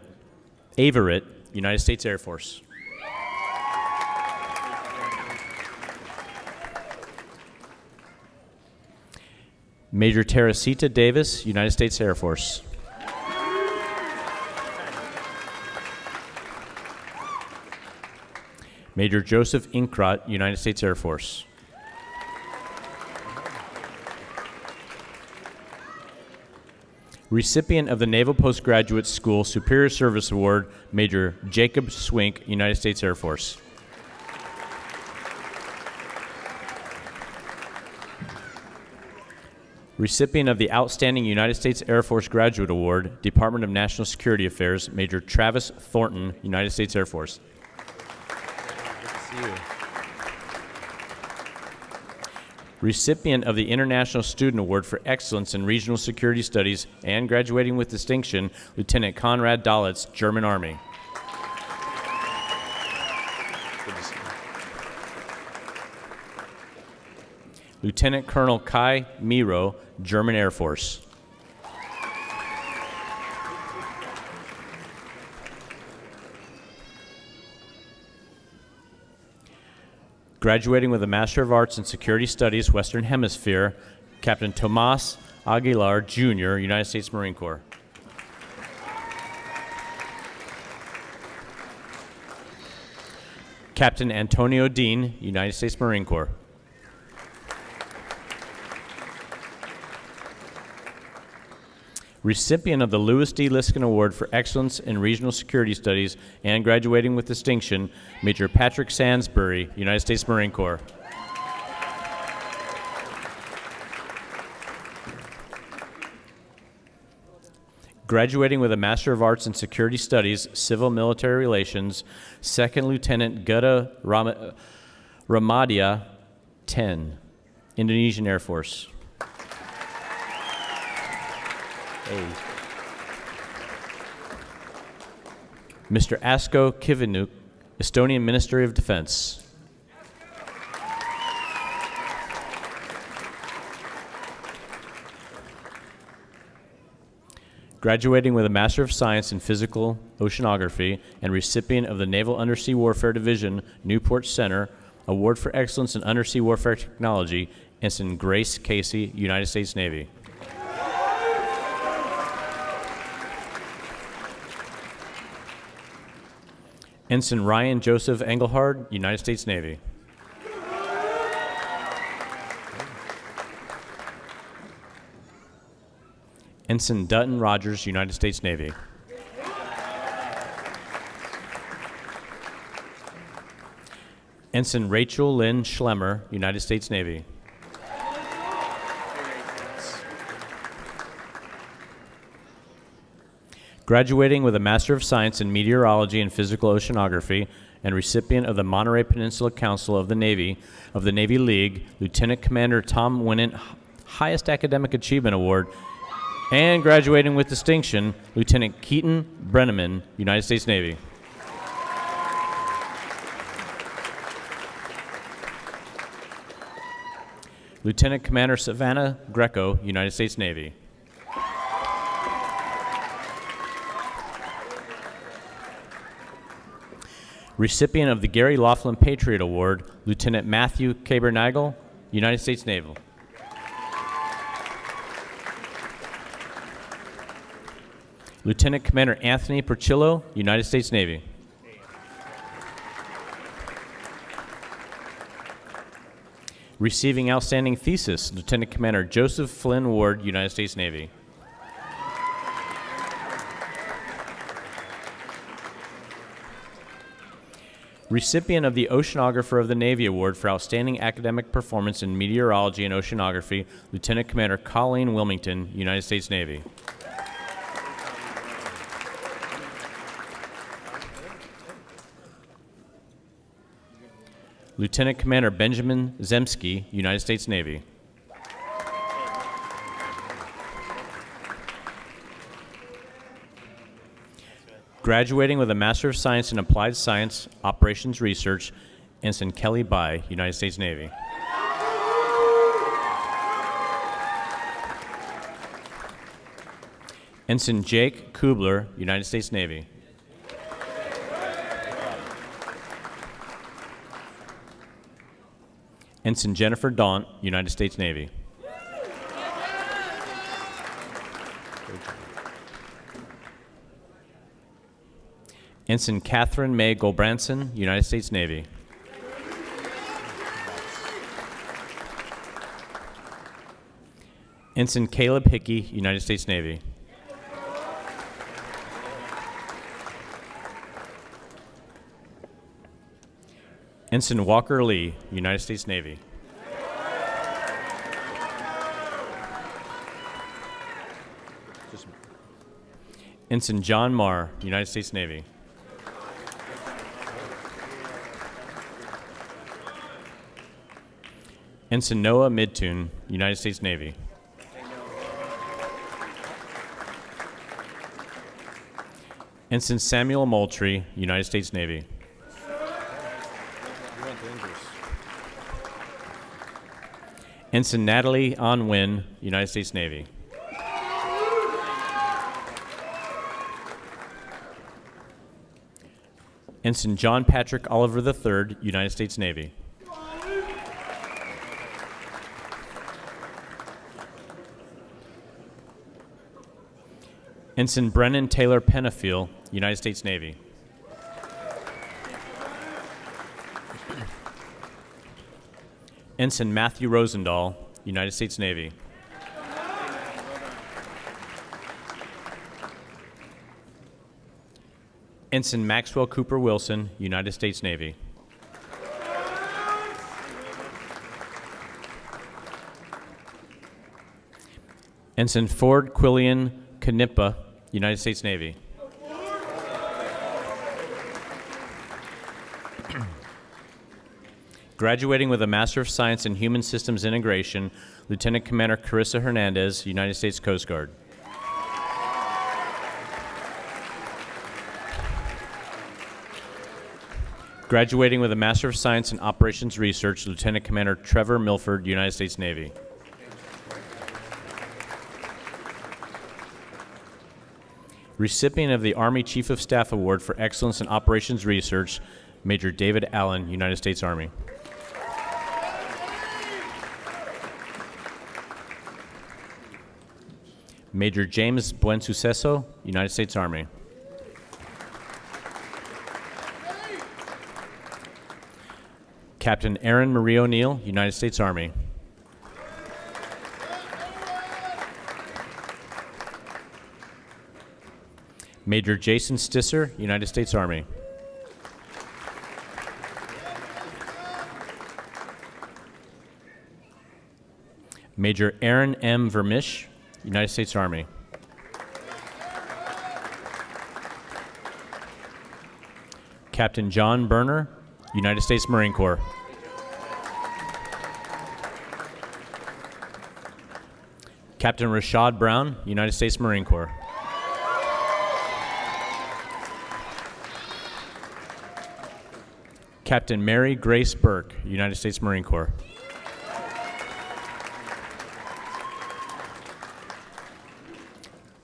United States Air Force. Major Teresita Davis, United States Air Force. Major Joseph Inkrot, United States Air Force. Recipient of the Naval Postgraduate School Superior Service Award, Major Jacob Swink, United States Air Force. Recipient of the Outstanding United States Air Force Graduate Award, Department of National Security Affairs, Major Travis Thornton, United States Air Force. Good to see you. Recipient of the International Student Award for Excellence in Regional Security Studies and graduating with distinction, Lieutenant Konrad Dalitz, German Army. Good to see you. Lieutenant Colonel Kai Miro, German Air Force. Graduating with a Master of Arts in Security Studies, Western Hemisphere, Captain Tomas Aguilar, Jr., United States Marine Corps. Captain Antonio Dean, United States Marine Corps. Recipient of the Louis D. Liskin Award for Excellence in Regional Security Studies and graduating with distinction, Major Patrick Sansbury, United States Marine Corps. Graduating with a Master of Arts in Security Studies, Civil Military Relations, Second Lieutenant Gutta Ramadia 10, Indonesian Air Force. Hey. Mr. Asko Kivinuk, Estonian Ministry of Defense. Graduating with a Master of Science in Physical Oceanography and recipient of the Naval Undersea Warfare Division Newport Center Award for Excellence in Undersea Warfare Technology, Ensign Grace Casey, United States Navy. Ensign Ryan Joseph Engelhard, United States Navy. Ensign Dutton Rogers, United States Navy. Ensign Rachel Lynn Schlemmer, United States Navy. Graduating with a Master of Science in Meteorology and Physical Oceanography and recipient of the Monterey Peninsula Council of the Navy League, Lieutenant Commander Tom Winnant Highest Academic Achievement Award, and graduating with distinction, Lieutenant Keaton Brenneman, United States Navy. Lieutenant Commander Savannah Greco, United States Navy. Recipient of the Gary Laughlin Patriot Award, Lieutenant Matthew Cabernagel, United States Naval. Lieutenant Commander Anthony Percillo, United States Navy. Receiving Outstanding Thesis, Lieutenant Commander Joseph Flynn Ward, United States Navy. Recipient of the Oceanographer of the Navy Award for Outstanding Academic Performance in Meteorology and Oceanography, Lieutenant Commander Colleen Wilmington, United States Navy. Lieutenant Commander Benjamin Zemsky, United States Navy. Graduating with a Master of Science in Applied Science, Operations Research, Ensign Kelly Bai, United States Navy. Ensign Jake Kubler, United States Navy. Ensign Jennifer Daunt, United States Navy. Ensign Catherine May Golbranson, United States Navy. Ensign Caleb Hickey, United States Navy. Ensign Walker Lee, United States Navy. Ensign John Marr, United States Navy. Ensign Noah Midtune, United States Navy. Ensign Samuel Moultrie, United States Navy. Ensign Natalie An Wynn, United States Navy. Ensign John Patrick Oliver III, United States Navy. Ensign Brennan Taylor Penafiel, United States Navy. Ensign Matthew Rosendahl, United States Navy. Ensign Maxwell Cooper Wilson, United States Navy. Ensign Ford Quillian Knippa, United States Navy. Graduating with a Master of Science in Human Systems Integration, Lieutenant Commander Carissa Hernandez, United States Coast Guard. Graduating with a Master of Science in Operations Research, Lieutenant Commander Trevor Milford, United States Navy. Recipient of the Army Chief of Staff Award for Excellence in Operations Research, Major David Allen, United States Army. Major James Buensuceso, United States Army. Captain Aaron Marie O'Neill, United States Army. Major Jason Stisser, United States Army. Major Aaron M. Vermish, United States Army. Captain John Berner, United States Marine Corps. Captain Rashad Brown, United States Marine Corps. Captain Mary Grace Burke, United States Marine Corps.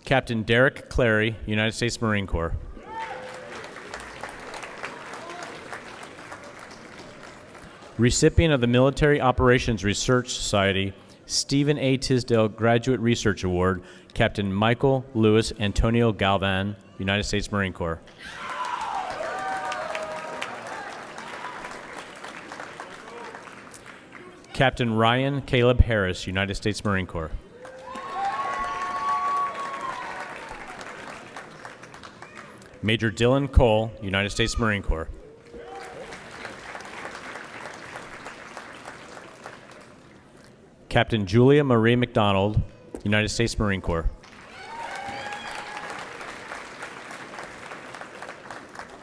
Captain Derek Clary, United States Marine Corps. Recipient of the Military Operations Research Society Stephen A. Tisdale Graduate Research Award, Captain Michael Louis Antonio Galvan, United States Marine Corps. Captain Ryan Caleb Harris, United States Marine Corps. Major Dylan Cole, United States Marine Corps. Captain Julia Marie McDonald, United States Marine Corps.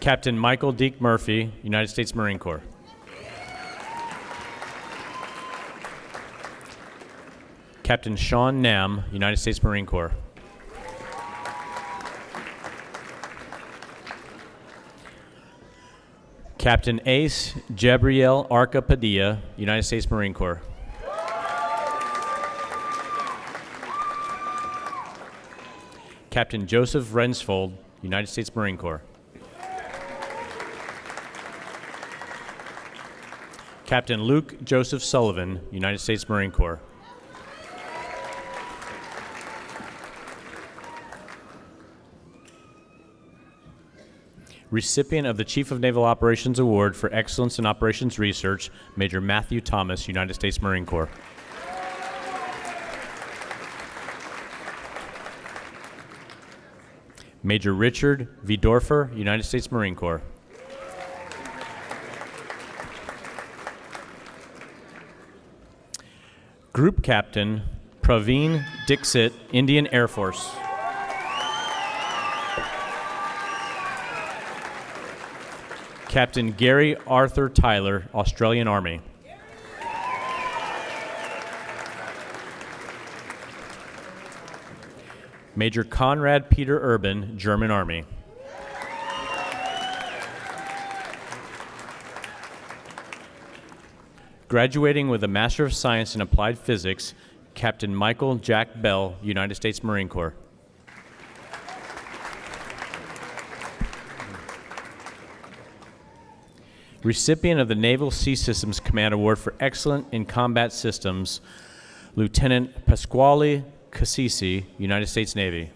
Captain Michael Deke Murphy, United States Marine Corps. Captain Sean Nam, United States Marine Corps. Captain Ace Jabriel Arca Padilla, United States Marine Corps. Captain Joseph Rensfold, United States Marine Corps. Captain Luke Joseph Sullivan, United States Marine Corps. Recipient of the Chief of Naval Operations Award for Excellence in Operations Research, Major Matthew Thomas, United States Marine Corps. Major Richard V. Dorfer, United States Marine Corps. Group Captain Praveen Dixit, Indian Air Force. Captain Gary Arthur Tyler, Australian Army. Major Conrad Peter Urban, German Army. Graduating with a Master of Science in Applied Physics, Captain Michael Jack Bell, United States Marine Corps. Recipient of the Naval Sea Systems Command Award for Excellence in Combat Systems, Lieutenant Pasquale Cassisi, United States Navy.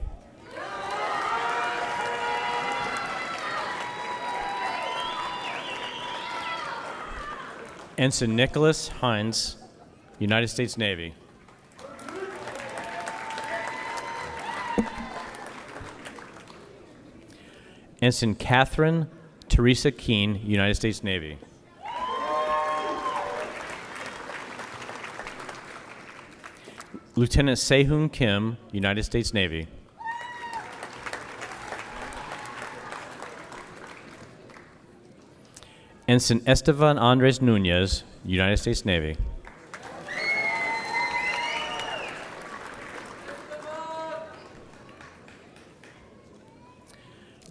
Ensign Nicholas Hines, United States Navy. Ensign Catherine Teresa Keene, United States Navy. Lieutenant Sehun Kim, United States Navy. Ensign Estevan Andres Nunez, United States Navy.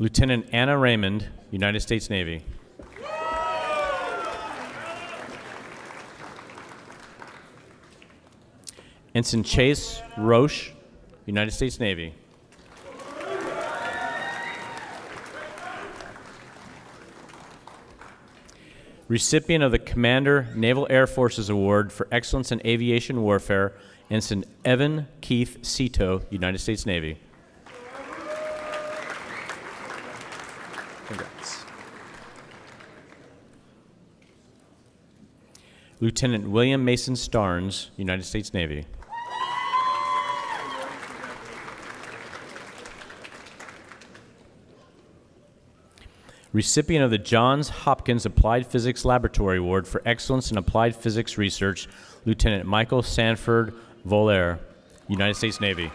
Lieutenant Anna Raymond, United States Navy. Ensign Chase Roche, United States Navy. Recipient of the Commander Naval Air Forces Award for Excellence in Aviation Warfare, Ensign Evan Keith Cito, United States Navy. Congrats. Lieutenant William Mason Starnes, United States Navy. Recipient of the Johns Hopkins Applied Physics Laboratory Award for Excellence in Applied Physics Research, Lieutenant Michael Sanford Volaire, United States Navy.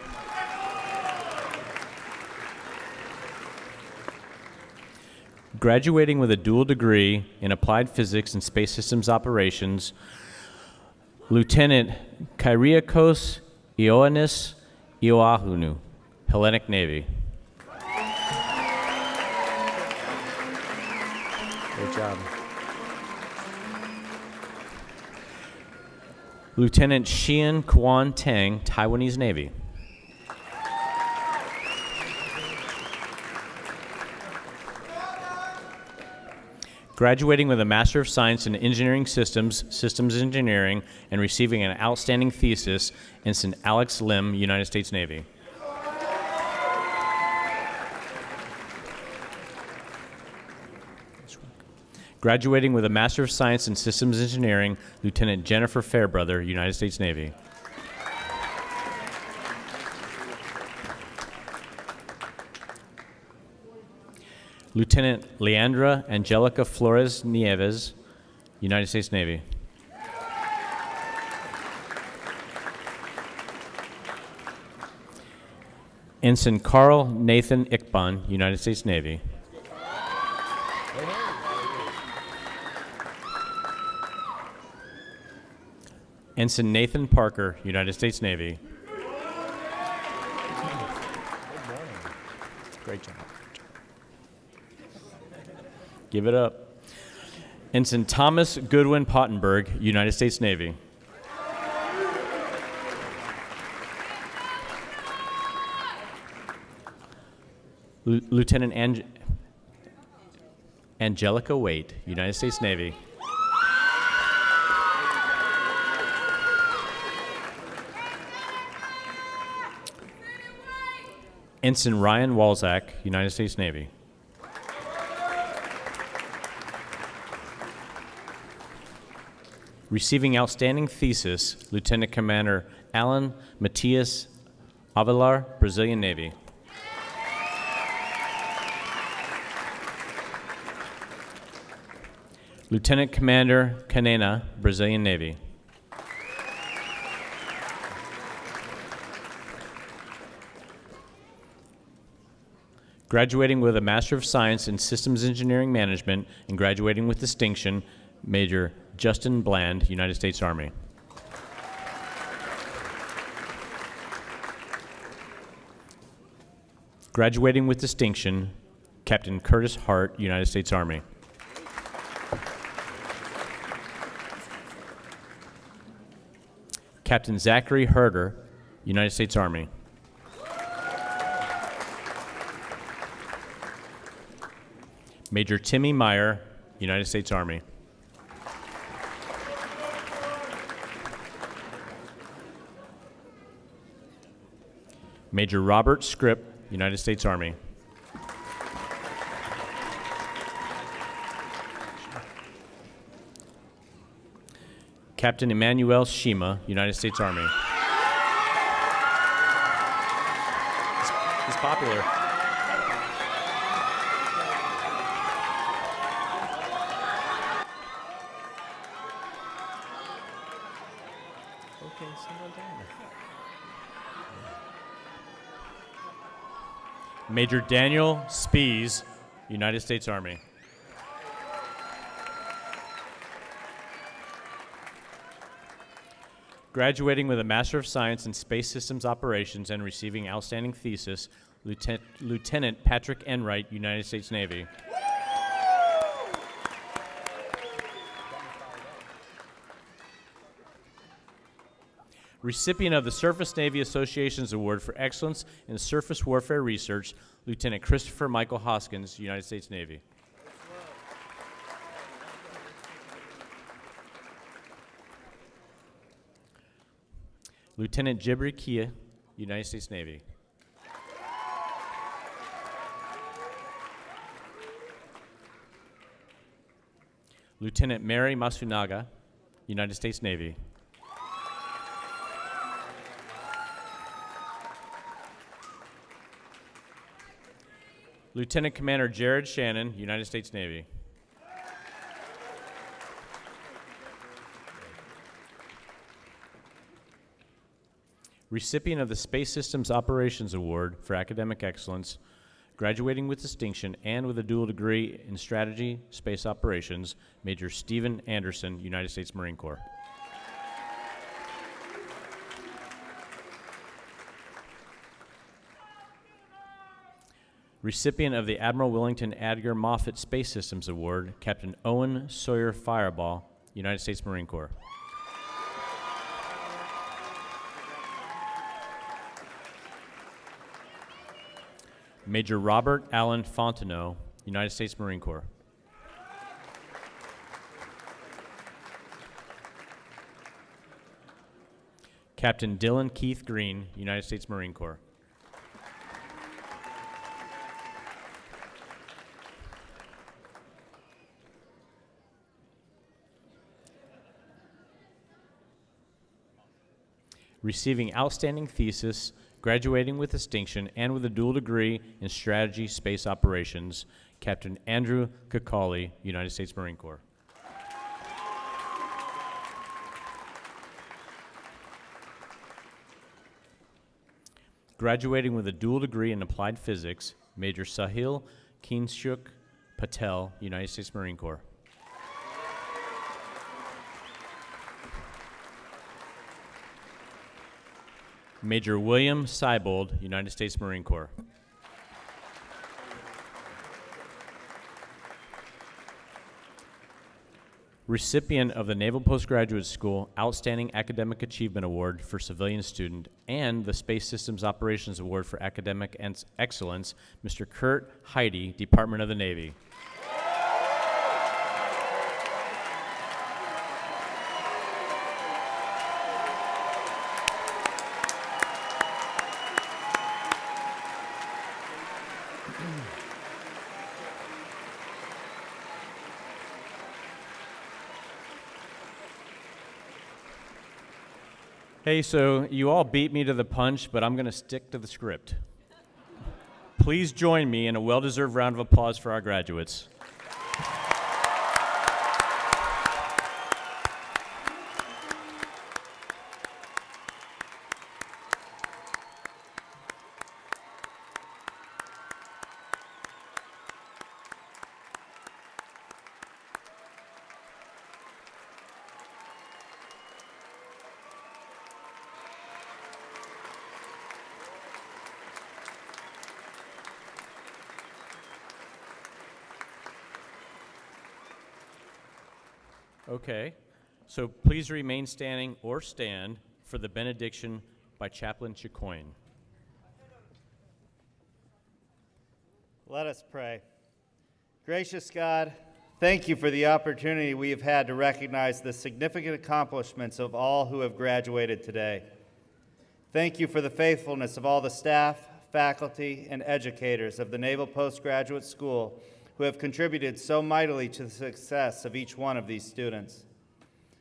Graduating with a dual degree in Applied Physics and Space Systems Operations, Lieutenant Kyriakos Ioannis Ioahunu, Hellenic Navy. Great job. Lieutenant Xian Kwan Tang, Taiwanese Navy. Graduating with a Master of Science in Engineering Systems, Systems Engineering, and receiving an outstanding thesis, Ensign Alex Lim, United States Navy. Graduating with a Master of Science in Systems Engineering, Lieutenant Jennifer Fairbrother, United States Navy. Lieutenant Leandra Angelica Flores Nieves, United States Navy. Ensign Carl Nathan Ickbon, United States Navy. Ensign Nathan Parker, United States Navy. Great job. Give it up. Ensign Thomas Goodwin Pottenberg, United States Navy. Lieutenant Angelica Waite, United States Navy. Ensign Ryan Walzak, United States Navy. Receiving outstanding thesis, Lieutenant Commander Alan Matias Avelar, Brazilian Navy. Lieutenant Commander Canena, Brazilian Navy. Graduating with a Master of Science in Systems Engineering Management and graduating with distinction, Major Justin Bland, United States Army. Graduating with distinction, Captain Curtis Hart, United States Army. Captain Zachary Herder, United States Army. Major Timmy Meyer, United States Army. Major Robert Scripp, United States Army. Captain Emmanuel Shima, United States Army. He's popular. Okay, someone down. Major Daniel Spees, United States Army. Graduating with a Master of Science in Space Systems Operations and receiving outstanding thesis, Lieutenant Patrick Enright, United States Navy. Recipient of the Surface Navy Association's Award for Excellence in Surface Warfare Research, Lieutenant Christopher Michael Hoskins, United States Navy. Lieutenant Jibri Kia, United States Navy. Lieutenant Mary Masunaga, United States Navy. Lieutenant Commander Jared Shannon, United States Navy. Recipient of the Space Systems Operations Award for Academic Excellence, graduating with distinction and with a dual degree in Strategy, Space Operations, Major Stephen Anderson, United States Marine Corps. Recipient of the Admiral Willington Adger Moffett Space Systems Award, Captain Owen Sawyer Fireball, United States Marine Corps. Major Robert Allen Fontenot, United States Marine Corps. Captain Dylan Keith Green, United States Marine Corps. Receiving outstanding thesis, graduating with distinction, and with a dual degree in Strategy, Space Operations, Captain Andrew Kakali, United States Marine Corps. Graduating with a dual degree in Applied Physics, Major Sahil Kinshuk Patel, United States Marine Corps. Major William Seibold, United States Marine Corps. Recipient of the Naval Postgraduate School Outstanding Academic Achievement Award for Civilian Student and the Space Systems Operations Award for Academic Excellence, Mr. Kurt Heide, Department of the Navy. Hey, so you all beat me to the punch, but I'm going to stick to the script. Please join me in a well-deserved round of applause for our graduates. Okay, so please remain standing or stand for the benediction by Chaplain Chicoine. Let us pray. Gracious God, thank you for the opportunity we have had to recognize the significant accomplishments of all who have graduated today. Thank you for the faithfulness of all the staff, faculty, and educators of the Naval Postgraduate School who have contributed so mightily to the success of each one of these students.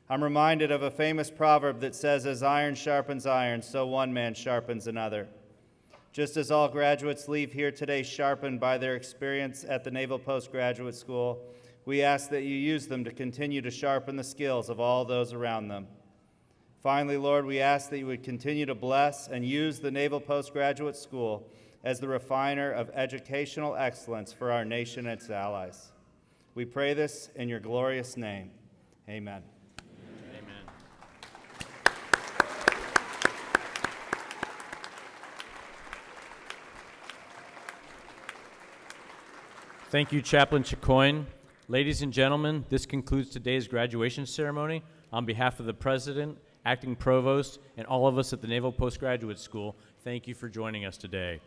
I'm reminded of a famous proverb that says, as iron sharpens iron, so one man sharpens another. Just as all graduates leave here today sharpened by their experience at the Naval Postgraduate School, we ask that you use them to continue to sharpen the skills of all those around them. Finally, Lord, we ask that you would continue to bless and use the Naval Postgraduate School as the refiner of educational excellence for our nation and its allies. We pray this in your glorious name. Amen. Thank you, Chaplain Chicoine. Ladies and gentlemen, this concludes today's graduation ceremony. On behalf of the President, Acting Provost, and all of us at the Naval Postgraduate School, thank you for joining us today.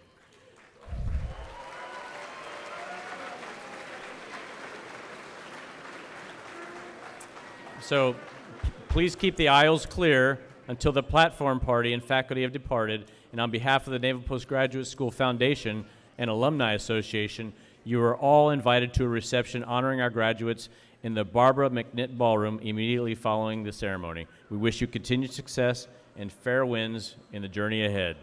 So please keep the aisles clear until the platform party and faculty have departed. And on behalf of the Naval Postgraduate School Foundation and Alumni Association, you are all invited to a reception honoring our graduates in the Barbara McNitt Ballroom immediately following the ceremony. We wish you continued success and fair winds in the journey ahead.